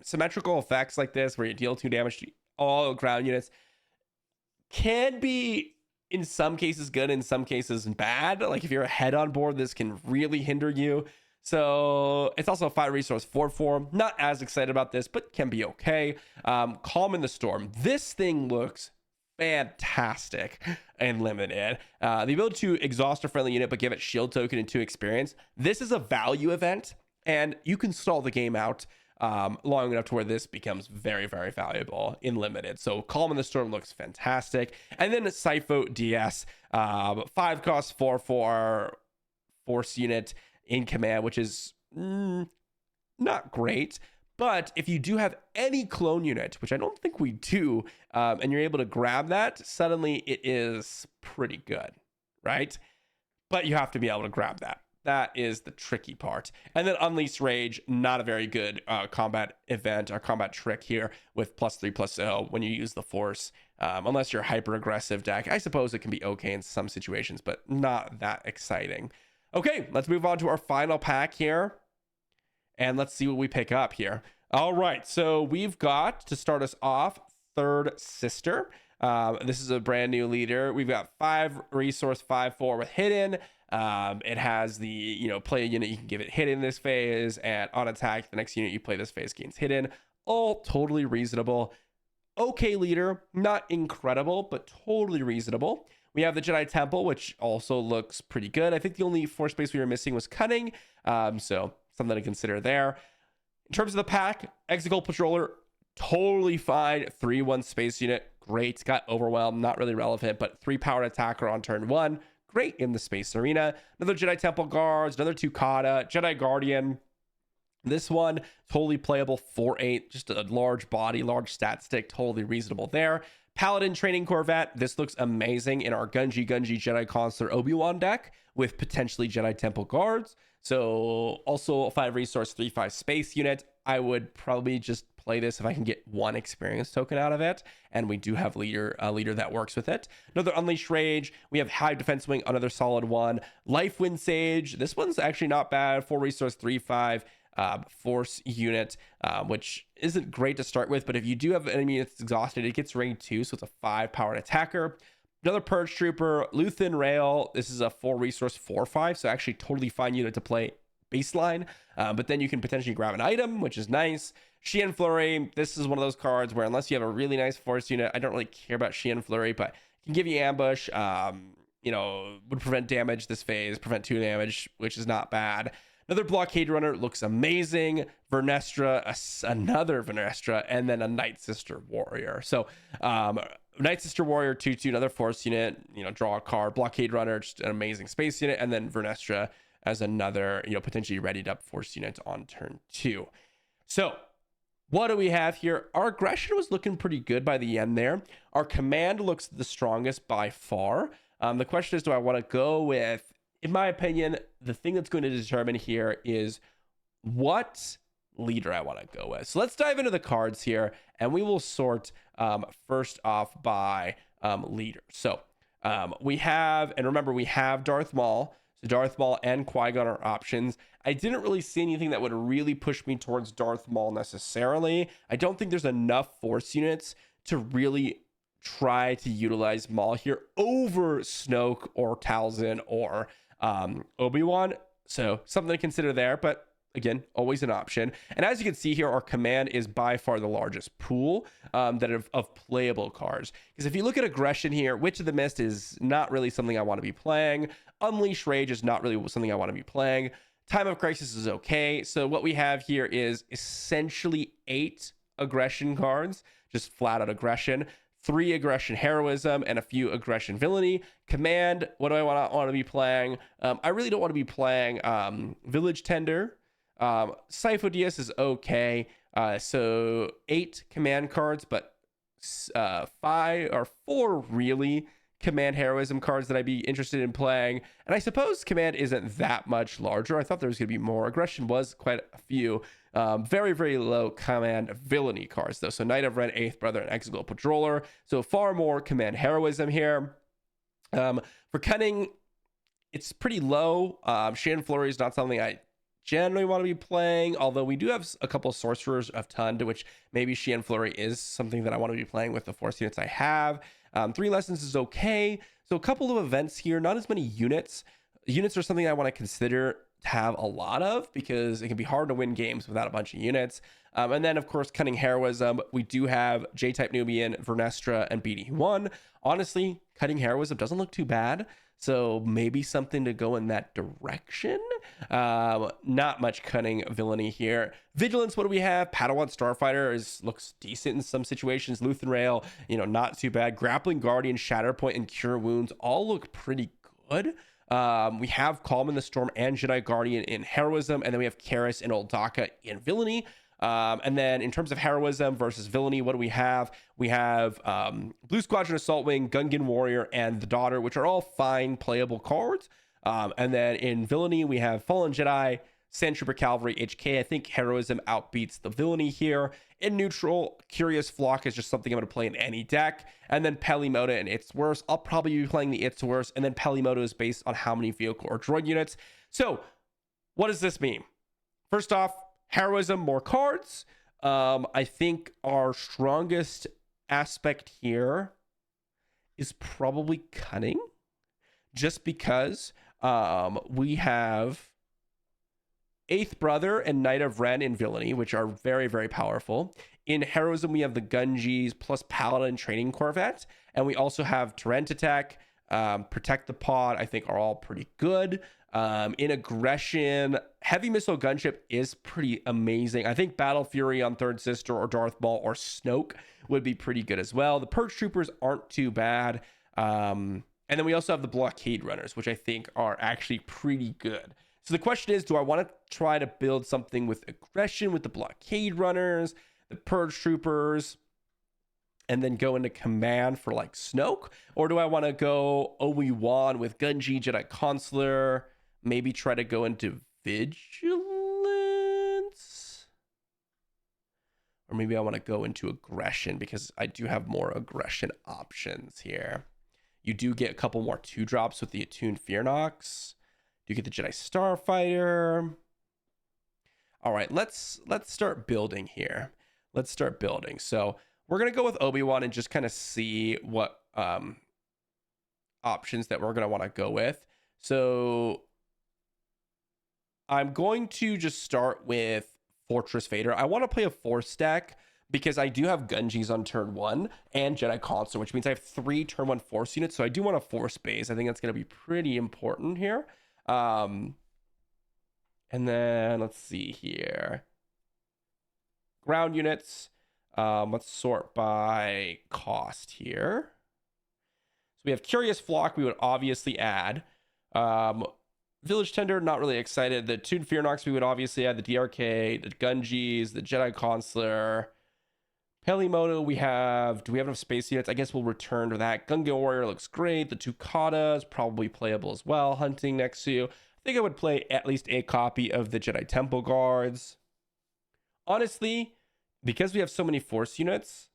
symmetrical effects like this, where you deal 2 damage to all ground units, can be in some cases good, in some cases bad. Like if you're ahead on board, this can really hinder you. So it's also a 5 resource 4/4. Not as excited about this, but can be okay. Calm in the Storm. This thing looks fantastic and limited. The ability to exhaust a friendly unit but give it shield token and 2 experience. This is a value event, and you can stall the game out long enough to where this becomes very valuable in limited. So Calm in the Storm looks fantastic. And then Sipho DS, 5 cost 4/4 force unit in command, which is not great. But if you do have any clone unit, which I don't think we do, and you're able to grab that, suddenly it is pretty good, right? But you have to be able to grab that. That is the tricky part. And then Unleash Rage, not a very good combat event or combat trick here with +3/+0 when you use the Force. Unless you're hyper aggressive deck, I suppose it can be okay in some situations, but not that exciting. Okay, let's move on to our final pack here. And let's see what we pick up here. All right, so we've got, to start us off, Third Sister. This is a brand new leader. We've got 5 resource 5/4 with hidden. It has the, play a unit, you can give it hidden this phase, and on attack, the next unit you play this phase gains hidden. All totally reasonable. Okay leader, not incredible, but totally reasonable. We have the Jedi Temple, which also looks pretty good. I think the only force space we were missing was Cunning, so something to consider there. In terms of the pack, Exegol Patroller, totally fine. 3/1 space unit, great. Got overwhelmed, not really relevant, but 3 powered attacker on turn 1, great in the space arena. Another Jedi Temple Guards, another 2 Kata, Jedi Guardian. This one, totally playable, 4/8, just a large body, large stat stick, totally reasonable there. Paladin Training Corvette, this looks amazing in our Gunji Jedi Consular Obi-Wan deck with potentially Jedi Temple Guards. So also a 5 resource 3/5 space unit. I would probably just play this if I can get 1 experience token out of it, and we do have a leader that works with it. Another Unleash Rage. We have High Defense Wing, another solid one. Life Wind Sage. This one's actually not bad. 4 resource 3/5 force unit, which isn't great to start with, but if you do have an enemy that's exhausted, it gets rank 2, so it's a 5 powered attacker. Another Purge Trooper, Luthen Rail. This is a 4 resource 4/5, so actually totally fine unit to play baseline, but then you can potentially grab an item, which is nice. Sheehan Flurry, this is one of those cards where unless you have a really nice force unit, I don't really care about Sheehan Flurry, but it can give you ambush, would prevent damage this phase, prevent 2 damage, which is not bad. Another Blockade Runner, looks amazing. Vernestra, another Vernestra, and then a Night Sister Warrior. So Night Sister Warrior 2/2, another force unit, draw a card. Blockade Runner, just an amazing space unit, and then Vernestra as another, potentially readied up force unit on turn 2. So what do we have here? Our aggression was looking pretty good by the end there. Our command looks the strongest by far. The question is, do I want to go with, in my opinion, the thing that's going to determine here is what leader I want to go with. So let's dive into the cards here, and we will sort first off by leader. So we have, and remember, we have Darth Maul. So Darth Maul and Qui-Gon are options. I didn't really see anything that would really push me towards Darth Maul necessarily. I don't think there's enough force units to really try to utilize Maul here over Snoke or Talzin or Obi-Wan. So something to consider there, but again, always an option. And as you can see here, our command is by far the largest pool of playable cards. Because if you look at aggression here, Witch of the Mist is not really something I want to be playing. Unleash Rage is not really something I want to be playing. Time of Crisis is okay. So what we have here is essentially 8 aggression cards, just flat out aggression. 3 aggression heroism, and a few aggression villainy. Command, what do I want to be playing? I really don't want to be playing Village Tender. Sifo Diaz is okay. So 8 command cards, but 5 or 4 really command heroism cards that I'd be interested in playing. And I suppose command isn't that much larger. I thought there was going to be more. Aggression was quite a few. Very, very low command villainy cards, though. So Knight of Ren, Eighth Brother, and Exegol Patroller. So far more command heroism here. For cunning, it's pretty low. Shan Flurry is not something I generally want to be playing, although we do have a couple sorcerers of ton, to which maybe Shan Flurry is something that I want to be playing with the force units I have. 3 lessons is okay. So a couple of events here, not as many units. Units are something I want to consider to have a lot of, because it can be hard to win games without a bunch of units. And then, of course, Cunning Heroism. We do have J-Type Nubian, Vernestra, and BD1. Honestly, Cunning Heroism doesn't look too bad. So maybe something to go in that direction. Not much cunning villainy here. Vigilance, what do we have? Padawan Starfighter looks decent in some situations. Luthen Rail, not too bad. Grappling Guardian, Shatterpoint, and Cure Wounds all look pretty good. We have Calm in the Storm and Jedi Guardian in heroism, and then we have Karis and Old Daka in villainy. And then in terms of heroism versus villainy, what do we have? We have Blue Squadron Assault Wing, Gungan Warrior, and the Daughter, which are all fine playable cards. And then in villainy, we have Fallen Jedi, Sand Trooper Cavalry, HK. I think heroism outbeats the villainy here. In neutral, Curious Flock is just something I'm going to play in any deck. And then Pelimoto and It's Worse. I'll probably be playing the It's Worse. And then Pelimoto is based on how many vehicle or droid units. So what does this mean? First off, heroism, more cards. I think our strongest aspect here is probably cunning, just because we have Eighth Brother and Knight of Ren in villainy, which are very, very powerful. In heroism, we have the Gungees plus Paladin Training Corvette, and we also have Torrent Attack, Protect the Pod, I think are all pretty good. In aggression, Heavy Missile Gunship is pretty amazing. I think Battle Fury on Third Sister or Darth Maul or Snoke would be pretty good as well. The Purge Troopers aren't too bad. And then we also have the Blockade Runners, which I think are actually pretty good. So the question is, do I want to try to build something with aggression with the Blockade Runners, the Purge Troopers, and then go into command for like Snoke? Or do I want to go Obi-Wan with Gunji, Jedi Consular, maybe try to go into Vigilance? Or maybe I want to go into aggression, because I do have more aggression options here. You do get a couple more 2-drops with the Attuned Fear Nox. You get the Jedi Starfighter. All right, let's start building here. Let's start building. So we're going to go with Obi-Wan and just kind of see what options that we're going to want to go with. So I'm going to just start with Fortress Vader. I want to play a Force deck because I do have Gungees on turn 1 and Jedi Consular, which means I have 3 turn 1 Force units. So I do want a Force base. I think that's going to be pretty important here. And then let's see here. Ground units. Let's sort by cost here. So we have Curious Flock, we would obviously add. Village Tender, not really excited. The Attuned Fear Nox, we would obviously add the DRK, the Gungees, the Jedi Consular. Pelimoto, do we have enough space units? I guess we'll return to that. Gungan Warrior looks great. The Tukata is probably playable as well. Hunting next to you. I think I would play at least a copy of the Jedi Temple Guards. Honestly, because we have so many Force units,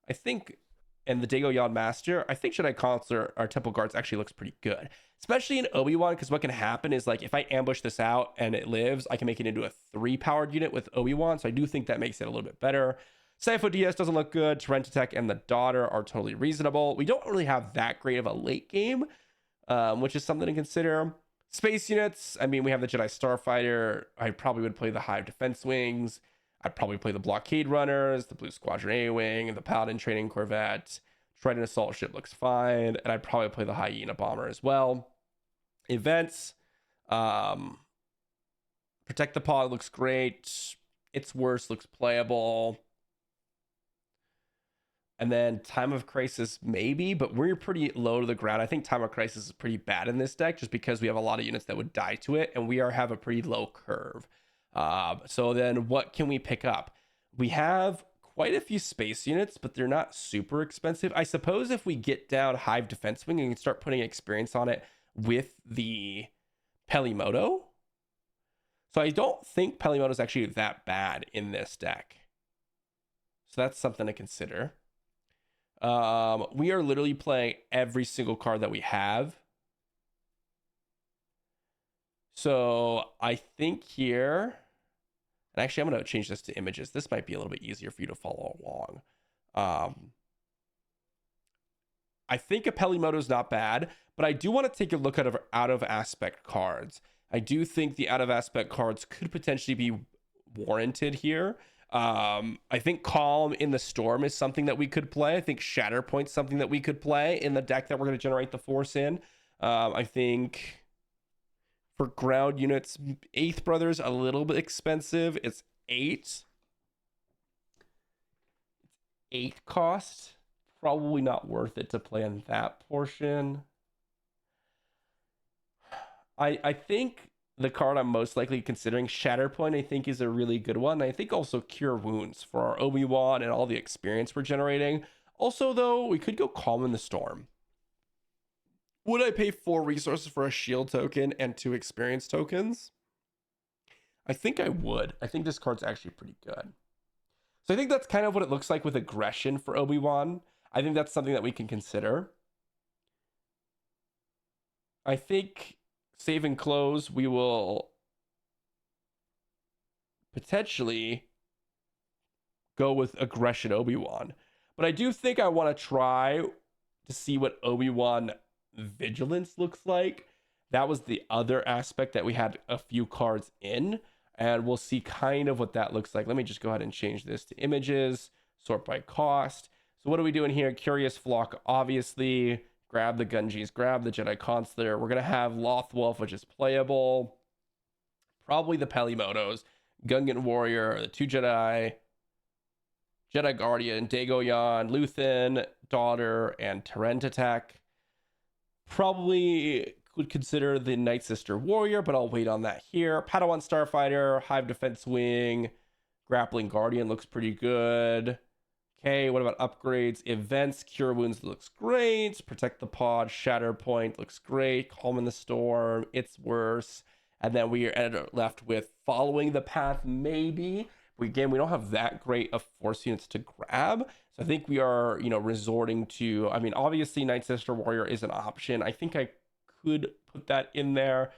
I think, and the Dago Yod Master, I think Jedi Consular, our Temple Guards, actually looks pretty good. Especially in Obi-Wan, because what can happen is, like, if I ambush this out and it lives, I can make it into a 3-powered unit with Obi-Wan, so I do think that makes it a little bit better. Sifo Diaz doesn't look good. Torrent Attack and the Daughter are totally reasonable. We don't really have that great of a late game, which is something to consider. Space units, I mean, we have the Jedi Starfighter. I probably would play the Hive Defense Wings. I'd probably play the Blockade Runners, the Blue Squadron A-Wing, and the Paladin Training Corvette. Trident Assault Ship looks fine. And I'd probably play the Hyena Bomber as well. Events. Protect the Pod looks great. It's Worse looks playable. And then Time of Crisis, maybe, but we're pretty low to the ground. I think Time of Crisis is pretty bad in this deck just because we have a lot of units that would die to it, and we have a pretty low curve. So then what can we pick up? We have quite a few space units, but they're not super expensive. I suppose if we get down Hive Defense Wing and start putting experience on it with the Pelimoto. So I don't think Pelimoto is actually that bad in this deck. So that's something to consider. We are literally playing every single card that we have. So I think here, and actually I'm going to change this to images. This might be a little bit easier for you to follow along. I think a Pelimoto is not bad, but I do want to take a look at out of aspect cards. I do think the out of aspect cards could potentially be warranted here. I think Calm in the Storm is something that we could play. I think Shatterpoint's something that we could play in the deck that we're going to generate the force in. I think for ground units, Eighth Brother's a little bit expensive. It's 8. 8 cost. Probably not worth it to play in that portion. I think the card I'm most likely considering, Shatterpoint, I think is a really good one. I think also Cure Wounds for our Obi-Wan and all the experience we're generating. Also, though, we could go Calm in the Storm. Would I pay 4 resources for a shield token and 2 experience tokens? I think I would. I think this card's actually pretty good. So I think that's kind of what it looks like with aggression for Obi-Wan. I think that's something that we can consider. I think save and close, we will potentially go with aggression Obi-Wan. But I do think I want to try to see what Obi-Wan vigilance looks like. That was the other aspect that we had a few cards in, and we'll see kind of what that looks like. Let me just go ahead and change this to images, sort by cost. So what are we doing here? Curious Flock, obviously. Grab the Gungees, grab the Jedi Consular. We're going to have Lothwolf, which is playable. Probably the Pelimotos, Gungan Warrior, the 2 Jedi, Jedi Guardian, Dagoyan, Luthen, Daughter, and Terentatek. Probably would consider the Night Sister Warrior, but I'll wait on that here. Padawan Starfighter, Hive Defense Wing, Grappling Guardian looks pretty good. Okay, what about upgrades? Events, Cure Wounds looks great. Protect the Pod, Shatterpoint looks great. Calm in the Storm, it's worse. And then we are left with Following the Path, maybe. Again, we don't have that great of force units to grab. So I think we are, resorting to, I mean, obviously Night Sister Warrior is an option. I think I could put that in there.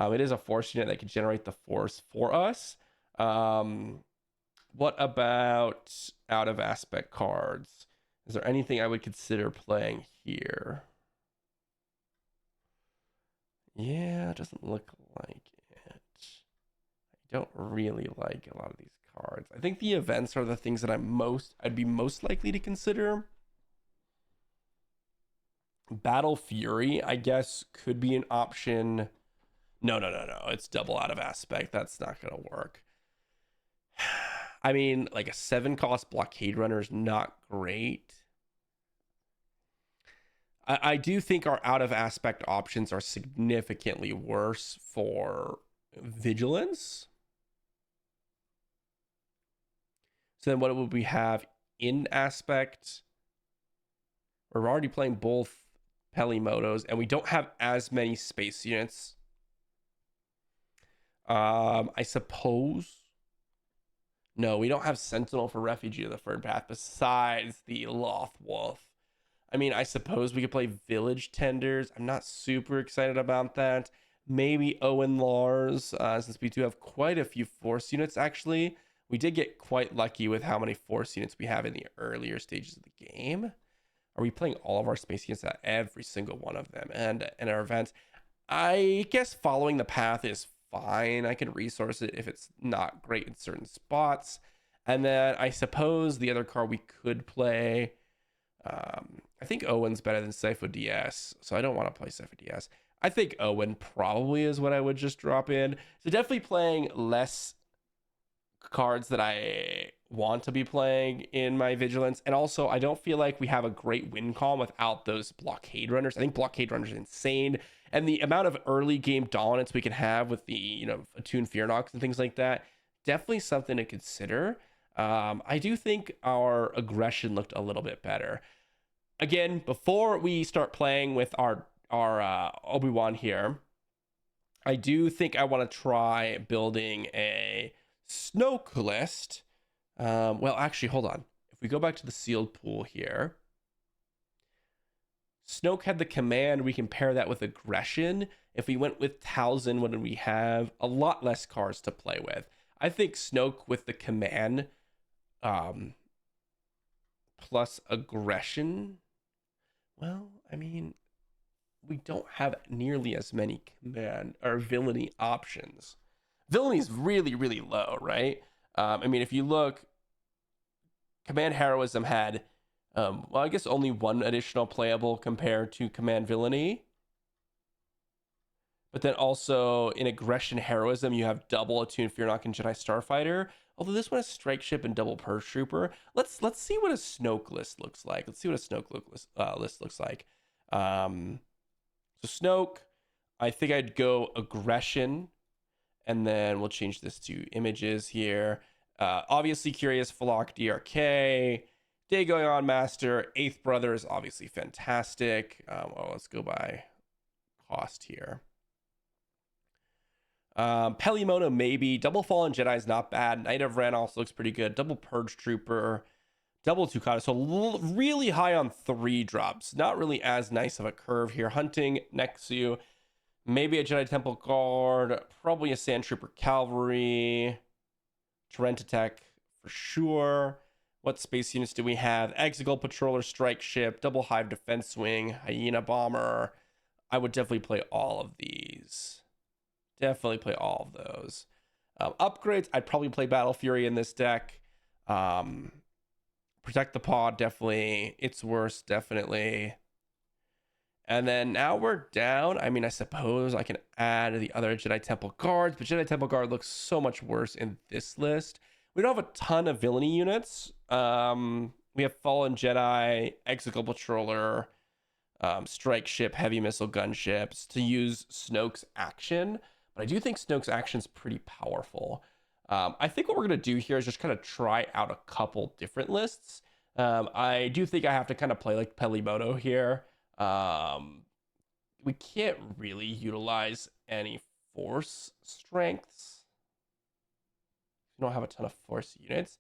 It is a force unit that can generate the force for us. What about out of aspect cards? Is there anything I would consider playing here? Yeah, it doesn't look like it. I don't really like a lot of these cards. I think the events are the things that I'd be most likely to consider. Battle Fury, I guess, could be an option. No. It's double out of aspect. That's not going to work. I mean, like a 7 cost Blockade Runner is not great. I do think our out of aspect options are significantly worse for Vigilance. So then what would we have in aspect? We're already playing both Pelimotos, and we don't have as many space units. I suppose. No, we don't have Sentinel for Refugee of the Third Path besides the Lothwolf. I mean, I suppose we could play Village Tenders. I'm not super excited about that. Maybe Owen Lars, since we do have quite a few force units, actually. We did get quite lucky with how many force units we have in the earlier stages of the game. Are we playing all of our space units at every single one of them? And in our events, I guess Following the Path is fine. I can resource it if it's not great in certain spots. And then I suppose the other card we could play, I think Owen's better than Sifo DS, so I don't want to play Sifo DS. I think Owen probably is what I would just drop in. So definitely playing less cards that I want to be playing in my Vigilance. And also, I don't feel like we have a great win column without those Blockade Runners. I think Blockade Runners are insane. And the amount of early game dominance we can have with the, Attune Fear Knocks and things like that, definitely something to consider. I do think our aggression looked a little bit better. Again, before we start playing with our Obi-Wan here, I do think I want to try building a Snoke list. Well, actually, hold on. If we go back to the sealed pool here, Snoke had the command. We can pair that with aggression. If we went with Talzin, what did we have? A lot less cards to play with. I think Snoke with the command plus aggression. Well, I mean, we don't have nearly as many command or villainy options. Villainy is really, really low, right? I mean, if you look, Command Heroism had, well, I guess only one additional playable compared to Command Villainy. But then also in Aggression Heroism, you have double Attune Fear Knock and Jedi Starfighter. Although this one has Strike Ship and double Purge Trooper. Let's see what a Snoke list looks like. Let's see what a Snoke list looks like. So Snoke, I think I'd go Aggression, and then we'll change this to images here. Obviously Curious, Flock, DRK, Day Going On Master, Eighth Brother is obviously fantastic. Well, let's go by cost here. Pelimono maybe. Double Fallen Jedi is not bad. Knight of Ren also looks pretty good. Double Purge Trooper, double Tukata. So really high on 3 drops. Not really as nice of a curve here. Hunting next to you. Maybe a Jedi Temple Guard. Probably a Sand Trooper Cavalry. Torrent Attack for sure. What space units do we have? Exegol Patroller, Strike Ship, Double Hive Defense Wing, Hyena Bomber. I would definitely play all of these. Definitely play all of those. Upgrades, I'd probably play Battle Fury in this deck. Protect the Pod, definitely. It's worse, definitely. And then now we're down. I mean, I suppose I can add the other Jedi Temple Guards, but Jedi Temple Guard looks so much worse in this list. We don't have a ton of villainy units. We have Fallen Jedi, Exegol Patroller, Strike Ship, Heavy Missile Gunships to use Snoke's action. But I do think Snoke's action is pretty powerful. I think what we're going to do here is just kind of try out a couple different lists. I do think I have to kind of play like Pelimoto here. We can't really utilize any force strengths. We don't have a ton of force units.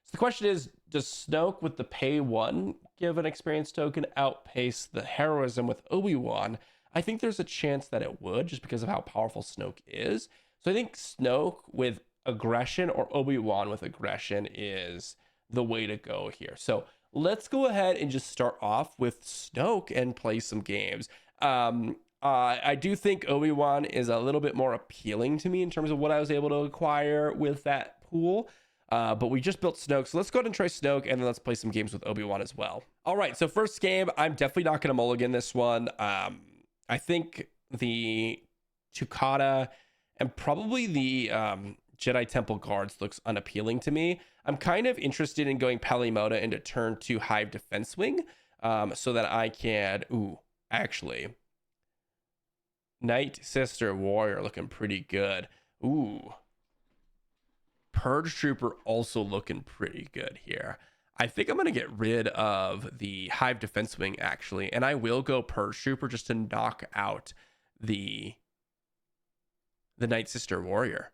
So the question is, does Snoke with the pay 1 give an experience token outpace the heroism with Obi-Wan? I think there's a chance that it would, just because of how powerful Snoke is. So I think Snoke with aggression or Obi-Wan with aggression is the way to go here. So let's go ahead and just start off with Snoke and play some games. I do think Obi-Wan is a little bit more appealing to me in terms of what I was able to acquire with that pool. But we just built Snoke, so let's go ahead and try Snoke, and then let's play some games with Obi-Wan as well. All right, so first game, I'm definitely not going to mulligan this one. I think the Tukata and probably the Jedi Temple Guards looks unappealing to me. I'm kind of interested in going Pelimoto into turn 2 Hive Defense Wing so that I can... Ooh, actually. Night Sister Warrior looking pretty good. Ooh. Purge Trooper also looking pretty good here. I think I'm going to get rid of the Hive Defense Wing, actually, and I will go Purge Trooper just to knock out the Night Sister Warrior.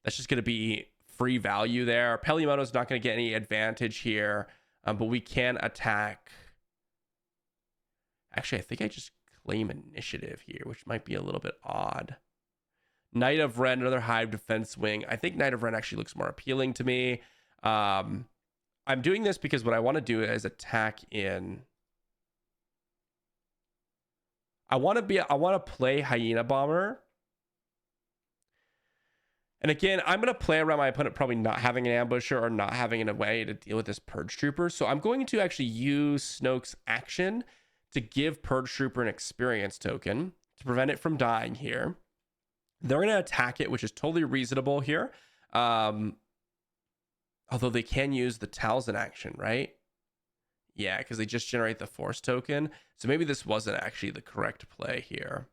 That's just going to be free value there. Pelimoto's not going to get any advantage here, but we can attack. Actually, I think I just claim initiative here, which might be a little bit odd. Knight of Ren, another Hive Defense Wing. I think Knight of Ren actually looks more appealing to me. I'm doing this because what I want to do is attack in. I want to play Hyena Bomber. And again, I'm going to play around my opponent probably not having an ambusher or not having a way to deal with this Purge Trooper. So I'm going to actually use Snoke's action to give Purge Trooper an experience token to prevent it from dying here. They're going to attack it, which is totally reasonable here. Although they can use the Talzin action, right? Yeah, because they just generate the force token. So maybe this wasn't actually the correct play here.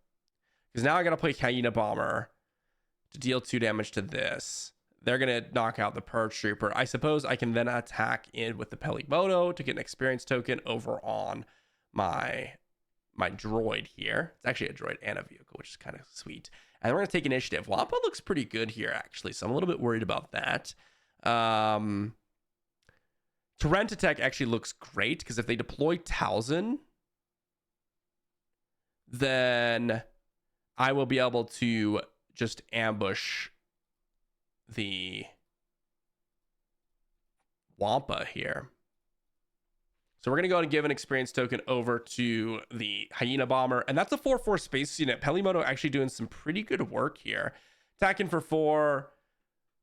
Because now I got to play Hyena Bomber to deal 2 damage to this. They're going to knock out the Purge Trooper. I suppose I can then attack in with the Pelimoto to get an experience token over on my droid here. It's actually a droid and a vehicle, which is kind of sweet. And we're going to take initiative. Wampa looks pretty good here, actually, so I'm a little bit worried about that. Torrent Attack actually looks great, because if they deploy Talzin, then I will be able to just ambush the Wampa here. So we're going to go ahead and give an experience token over to the Hyena Bomber. And that's a 4/4 space unit. Pelimoto actually doing some pretty good work here. Attacking for 4.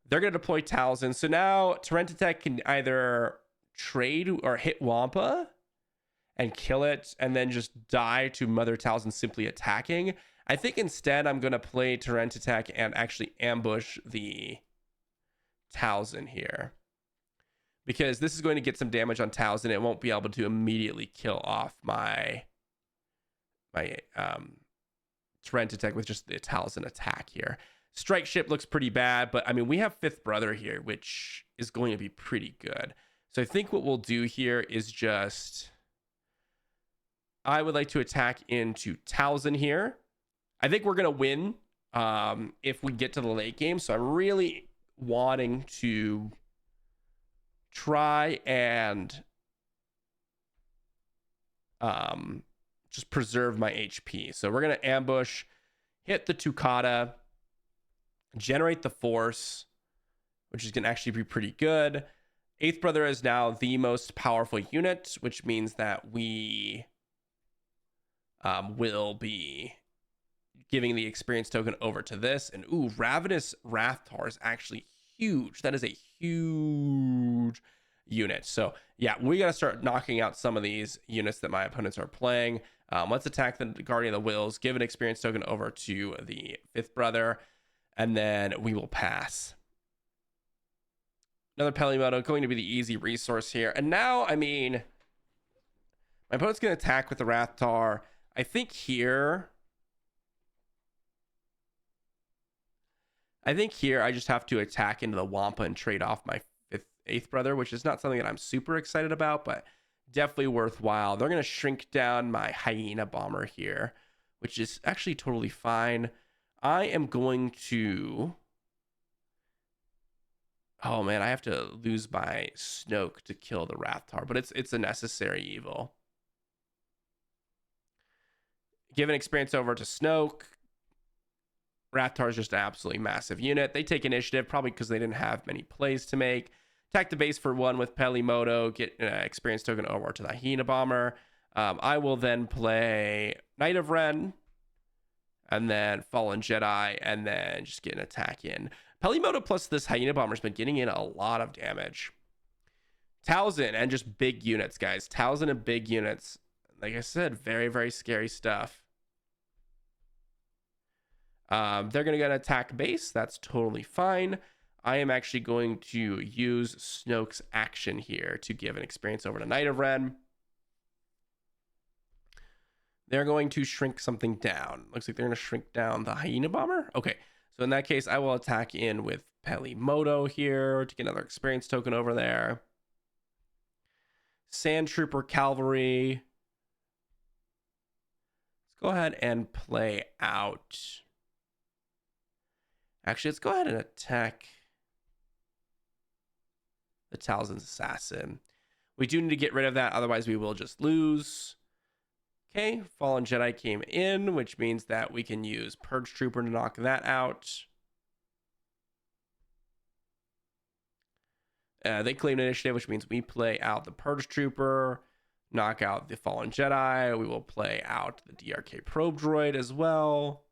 They're going to deploy Talzin. So now Torrent Attack can either trade or hit Wampa and kill it, and then just die to Mother Talzin simply attacking. I think instead I'm going to play Torrent Attack and actually ambush the Talzin here, because this is going to get some damage on Talzin. It won't be able to immediately kill off my Torrent Attack with just the Talzin attack here. Strike Ship looks pretty bad, but I mean, we have Fifth Brother here, which is going to be pretty good. So I think what we'll do here is just, I would like to attack into Talzin here. I think we're going to win if we get to the late game. So I'm really wanting to try and just preserve my HP. So we're going to ambush, hit the Tukata, generate the force, which is going to actually be pretty good. Eighth Brother is now the most powerful unit, which means that we will be giving the experience token over to this. And ooh, Ravenous Rathtar is actually huge. That is a huge unit. So yeah, we got to start knocking out some of these units that my opponents are playing. Let's attack the Guardian of the Wills, give an experience token over to the Fifth Brother, and then we will pass. Another Pelimoto going to be the easy resource here. And now, I mean, my opponent's going to attack with the Rathtar. I think here I just have to attack into the Wampa and trade off my Eighth Brother, which is not something that I'm super excited about, but definitely worthwhile. They're going to shrink down my Hyena Bomber here, which is actually totally fine. I am going to... Oh man, I have to lose my Snoke to kill the Rathtar, but it's a necessary evil. Give an experience over to Snoke. Rathtar is just an absolutely massive unit. They take initiative, probably because they didn't have many plays to make. Attack the base for 1 with Pelimoto. Get an experience token over to the Hyena Bomber. I will then play Knight of Ren, and then Fallen Jedi, and then just get an attack in. Pelimoto plus this Hyena Bomber has been getting in a lot of damage. Talzin and just big units, guys. Talzin and big units. Like I said, very, very scary stuff. They're going to get an attack base. That's totally fine. I am actually going to use Snoke's action here to give an experience over to Knight of Ren. They're going to shrink something down. Looks like they're going to shrink down the Hyena Bomber. Okay, so in that case, I will attack in with Pelimoto here to get another experience token over there. Sand Trooper Cavalry. Let's go ahead and play out. Actually, let's go ahead and attack the Talzin's Assassin. We do need to get rid of that, otherwise we will just lose. Okay, Fallen Jedi came in, which means that we can use Purge Trooper to knock that out. They claim initiative, which means we play out the Purge Trooper, knock out the Fallen Jedi. We will play out the DRK Probe Droid as well.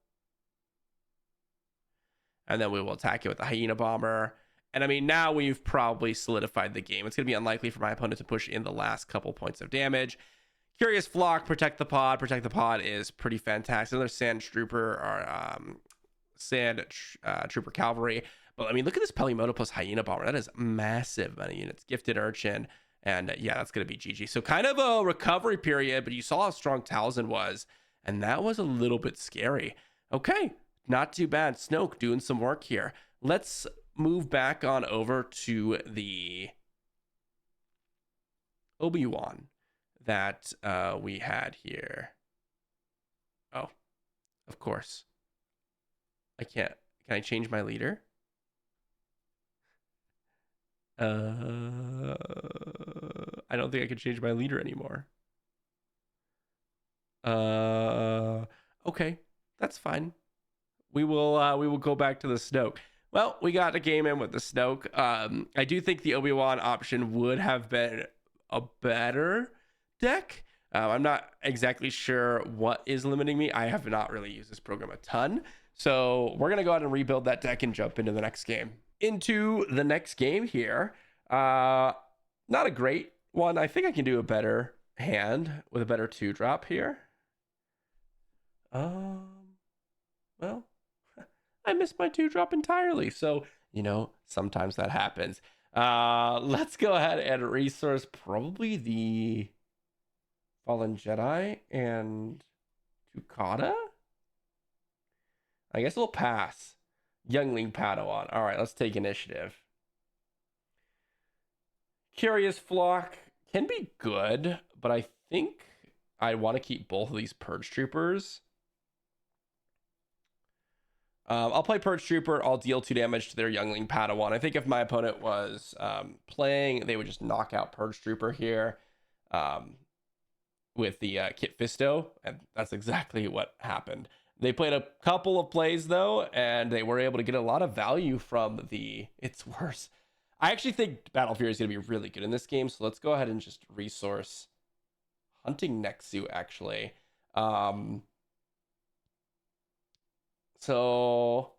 And then we will attack it with the Hyena Bomber. And I mean, now we've probably solidified the game. It's going to be unlikely for my opponent to push in the last couple points of damage. Curious Flock, Protect the Pod. Protect the Pod is pretty fantastic. Another Sand Trooper or Sand Trooper Cavalry. But I mean, look at this Pelimoto plus Hyena Bomber. That is massive amount of units. Gifted Urchin. And yeah, that's going to be GG. So kind of a recovery period, but you saw how strong Talzin was. And that was a little bit scary. Okay, not too bad. Snoke doing some work here. Let's move back on over to the Obi-Wan that we had here. Oh, of course. I can't. Can I change my leader? I don't think I can change my leader anymore. Okay, that's fine. We will go back to the Snoke. Well, we got a game in with the Snoke. I do think the Obi-Wan option would have been a better deck. I'm not exactly sure what is limiting me. I have not really used this program a ton. So we're going to go ahead and rebuild that deck and jump into the next game. Into the next game here. Not a great one. I think I can do a better hand with a better 2-drop here. Well, I missed my 2-drop entirely. So, you know, sometimes that happens. Let's go ahead and resource probably the Fallen Jedi and Tukata. I guess we'll pass. Youngling Padawan. All right, let's take initiative. Curious Flock can be good, but I think I want to keep both of these Purge Troopers. I'll play Purge Trooper. I'll deal 2 damage to their Youngling Padawan. I think if my opponent was playing, they would just knock out Purge Trooper here with the Kit Fisto, and that's exactly what happened. They played a couple of plays, though, and they were able to get a lot of value from the It's Worse. I actually think Battle Fury is going to be really good in this game, so let's go ahead and just resource Hunting Nexu, actually. So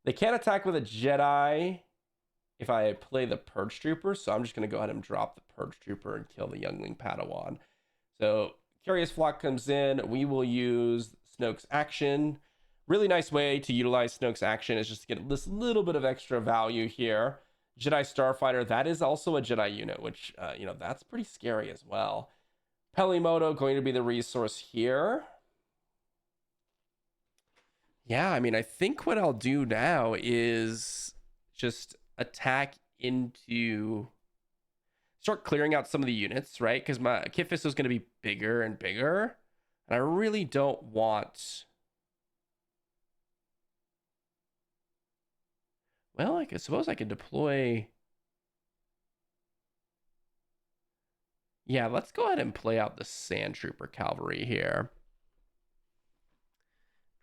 they can't attack with a Jedi if I play the Purge Trooper, so I'm just going to go ahead and drop the Purge Trooper and kill the Youngling Padawan. So Curious Flock comes in. We will use Snoke's action. Really nice way to utilize Snoke's action is just to get this little bit of extra value here. Jedi Starfighter, that is also a Jedi unit, which, you know, that's pretty scary as well. Pelimoto going to be the resource here. Yeah, I mean, I think what I'll do now is just attack into... start clearing out some of the units, right? Because my Kit Fisto is going to be bigger and bigger. And I really don't want... well, I suppose I could deploy... yeah, let's go ahead and play out the Sand Trooper Cavalry here.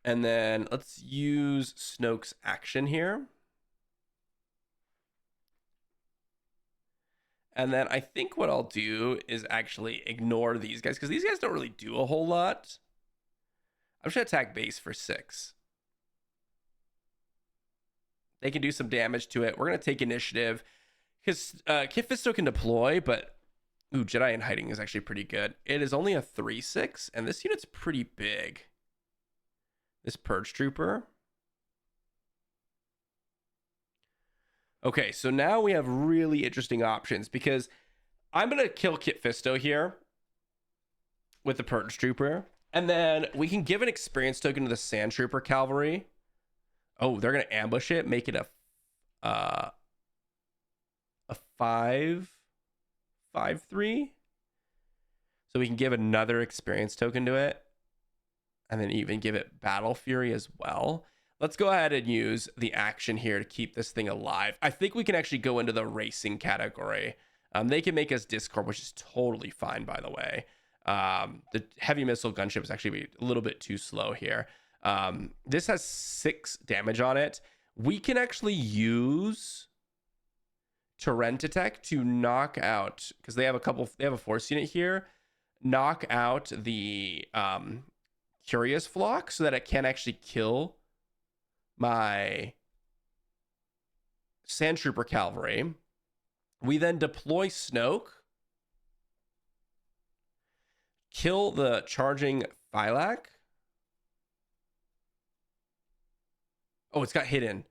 And then let's use Snoke's action here. And then I think what I'll do is actually ignore these guys, because these guys don't really do a whole lot. I'm just going to attack base for 6. They can do some damage to it. We're going to take initiative, because Kit Fisto can deploy, but ooh, Jedi in Hiding is actually pretty good. It is only a 3/6, and this unit's pretty big. This Purge Trooper. Okay, so now we have really interesting options, because I'm going to kill Kit Fisto here with the Purge Trooper. And then we can give an experience token to the Sand Trooper Cavalry. Oh, they're going to ambush it, make it a 5/3. So we can give another experience token to it. And then even give it Battle Fury as well. Let's go ahead and use the action here to keep this thing alive. I think we can actually go into the racing category. They can make us Discord, which is totally fine, by the way. The heavy missile gunship is actually a little bit too slow here. This has 6 damage on it. We can actually use Torrent to knock out, because they have a force unit here, knock out the Curious Flock so that it can actually kill my Sand Trooper Cavalry. We then deploy Snoke, kill the charging Thylac. Oh, it's got hidden.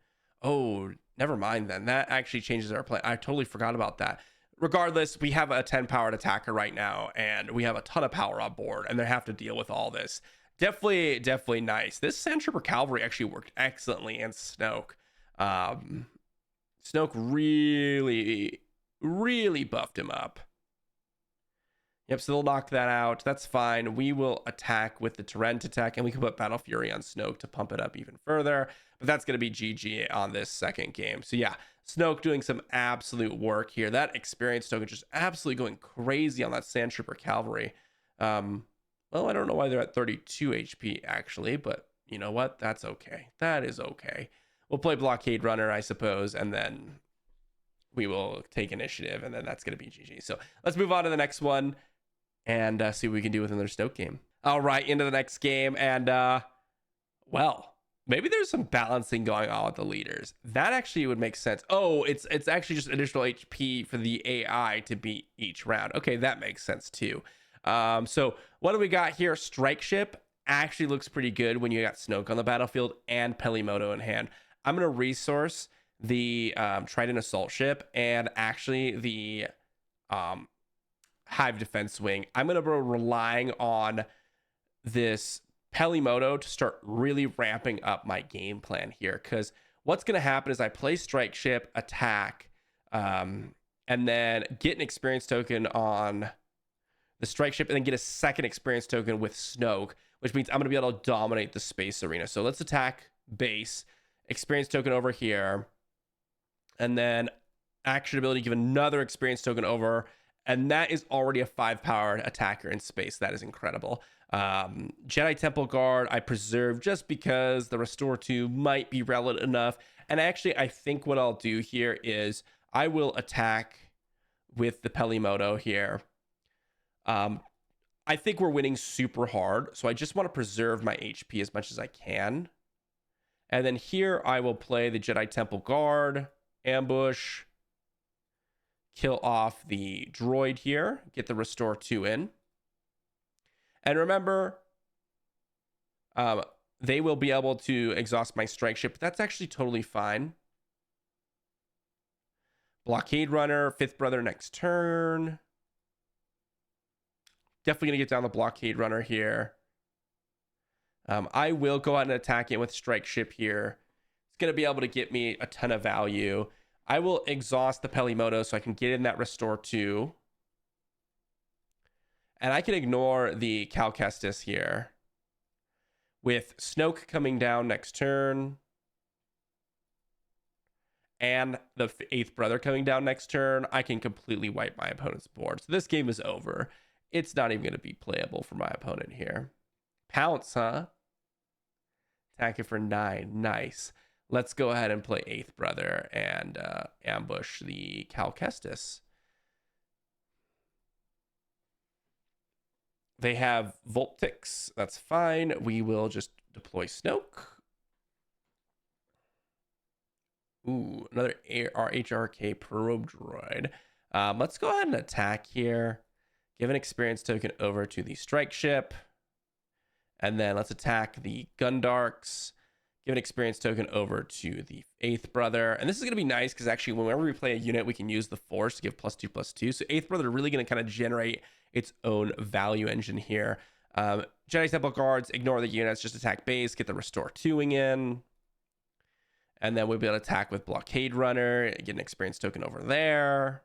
Oh, never mind then. That actually changes our plan. I totally forgot about that. Regardless, we have a 10 powered attacker right now, and we have a ton of power on board, and they have to deal with all this. Definitely nice. This Sand Trooper Cavalry actually worked excellently in Snoke. Snoke really buffed him up. Yep, so they'll knock that out. That's fine. We will attack with the Torrent attack, and we can put Battle Fury on Snoke to pump it up even further. But that's going to be GG on this second game. So yeah, Snoke doing some absolute work here. That experience token just absolutely going crazy on that Sand Trooper Cavalry. Well, I don't know why they're at 32 HP actually, but you know what? That's okay. That is okay. We'll play Blockade Runner, I suppose, and then we will take initiative, and then that's going to be GG. So let's move on to the next one and see what we can do with another Snoke game. All right, into the next game. And, well, maybe there's some balancing going on with the leaders. That actually would make sense. Oh, it's actually just additional HP for the AI to beat each round. Okay, that makes sense too. So what do we got here? Strike Ship actually looks pretty good when you got Snoke on the battlefield and Pelimoto in hand. I'm going to resource the Trident Assault Ship and actually the Hive Defense Wing. I'm going to be relying on this Pelimoto to start really ramping up my game plan here, because what's going to happen is I play Strike Ship, attack, and then get an experience token on the Strike Ship, and then get a second experience token with Snoke, which means I'm going to be able to dominate the space arena. So let's attack base, experience token over here, and then action ability, give another experience token over, and that is already a 5-powered attacker in space. That is incredible. Jedi Temple Guard I preserve just because the Restore 2 might be relevant enough. And actually, I think what I'll do here is I will attack with the Pelimoto here. I think we're winning super hard, so I just want to preserve my HP as much as I can. And then here I will play the Jedi Temple Guard, ambush, kill off the droid here, get the Restore 2 in. And remember, they will be able to exhaust my Strike Ship. That's actually totally fine. Blockade Runner, 5th Brother next turn. Definitely going to get down the Blockade Runner here. I will go out and attack it with Strike Ship here. It's going to be able to get me a ton of value. I will exhaust the Pelimoto so I can get in that Restore 2. And I can ignore the Cal Kestis here. With Snoke coming down next turn, and the 8th Brother coming down next turn, I can completely wipe my opponent's board. So this game is over. It's not even going to be playable for my opponent here. Pounce, huh? Attack it for 9. Nice. Let's go ahead and play 8th Brother and ambush the Cal Kestis. They have Volptix. That's fine. We will just deploy Snoke. Ooh, another HRK probe droid. Let's go ahead and attack here. Give an experience token over to the Strike Ship. And then let's attack the Gundarks. Give an experience token over to the 8th Brother. And this is going to be nice because actually whenever we play a unit, we can use the Force to give +2/+2. So 8th Brother really going to kind of generate its own value engine here. Jedi Temple Guards, ignore the units, just attack base, get the Restore 2ing in. And then we'll be able to attack with Blockade Runner, get an experience token over there.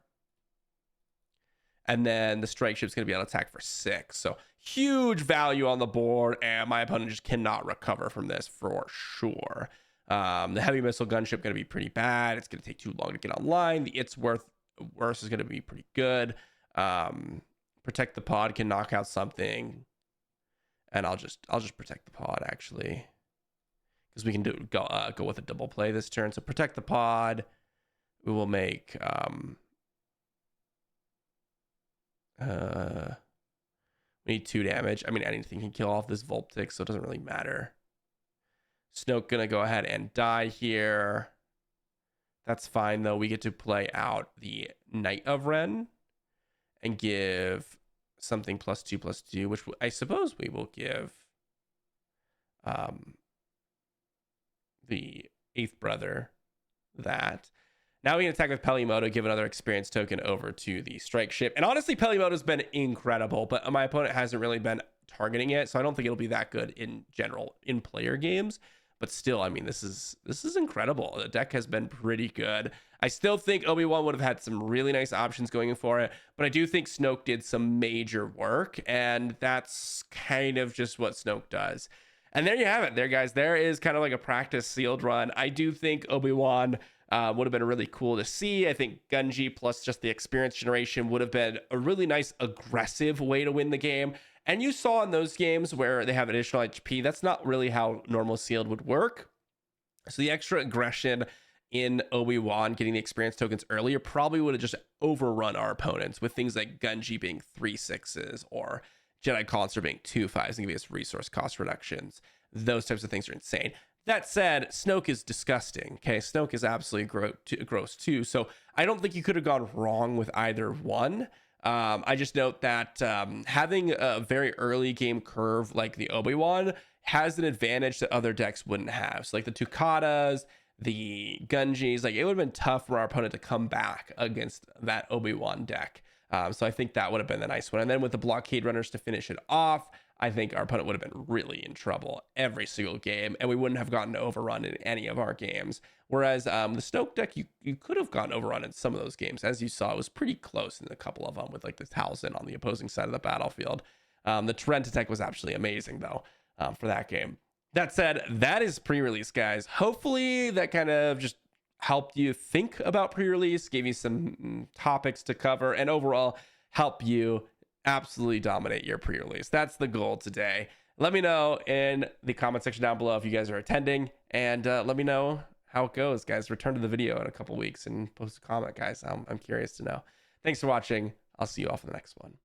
And then the Strike Ship's going to be able to attack for 6. So huge value on the board, and my opponent just cannot recover from this for sure. The Heavy Missile Gunship going to be pretty bad. It's going to take too long to get online. The It's Worth Worse is going to be pretty good. Protect the Pod can knock out something, and I'll just protect the Pod actually, because we can go with a double play this turn. So protect the Pod. We will make we need 2 damage. I mean, anything can kill off this Volptix, so it doesn't really matter. Snoke gonna go ahead and die here. That's fine though. We get to play out the Knight of Ren and give something +2/+2, which I suppose we will give the 8th Brother. that. Now we can attack with Pelimoto, give another experience token over to the strike ship. And honestly, Pelimoto's been incredible, but my opponent hasn't really been targeting it, so I don't think it'll be that good in general in player games. But still, I mean, this is incredible. The deck has been pretty good. I still think Obi-Wan would have had some really nice options going for it, but I do think Snoke did some major work, and that's kind of just what Snoke does. And there you have it there, guys. There is kind of like a practice sealed run. I do think Obi-Wan would have been really cool to see. I think Gunji plus just the experience generation would have been a really nice aggressive way to win the game. And you saw in those games where they have additional HP, that's not really how normal sealed would work. So the extra aggression in Obi-Wan getting the experience tokens earlier probably would have just overrun our opponents with things like Gunji being 3/6s or Jedi Concer being 2/5s and giving us resource cost reductions. Those types of things are insane. That said, Snoke is disgusting. Okay, Snoke is absolutely gross too. So I don't think you could have gone wrong with either one. I just note that having a very early game curve like the Obi-Wan has an advantage that other decks wouldn't have. So like the Tukatas, the Gunjis, like it would have been tough for our opponent to come back against that Obi-Wan deck. So I think that would have been the nice one. And then with the blockade runners to finish it off, I think our opponent would have been really in trouble every single game, and we wouldn't have gotten overrun in any of our games. Whereas the Snoke deck, you could have gotten overrun in some of those games. As you saw, it was pretty close in a couple of them with like the Talzin on the opposing side of the battlefield. The Trent deck was actually amazing, though, for that game. That said, that is pre-release, guys. Hopefully that kind of just helped you think about pre-release, gave you some topics to cover, and overall help you absolutely dominate your pre-release. That's the goal today. Let me know in the comment section down below if you guys are attending, and let me know how it goes, guys. Return to the video in a couple weeks and post a comment, guys. I'm curious to know. Thanks for watching. I'll see you all for the next one.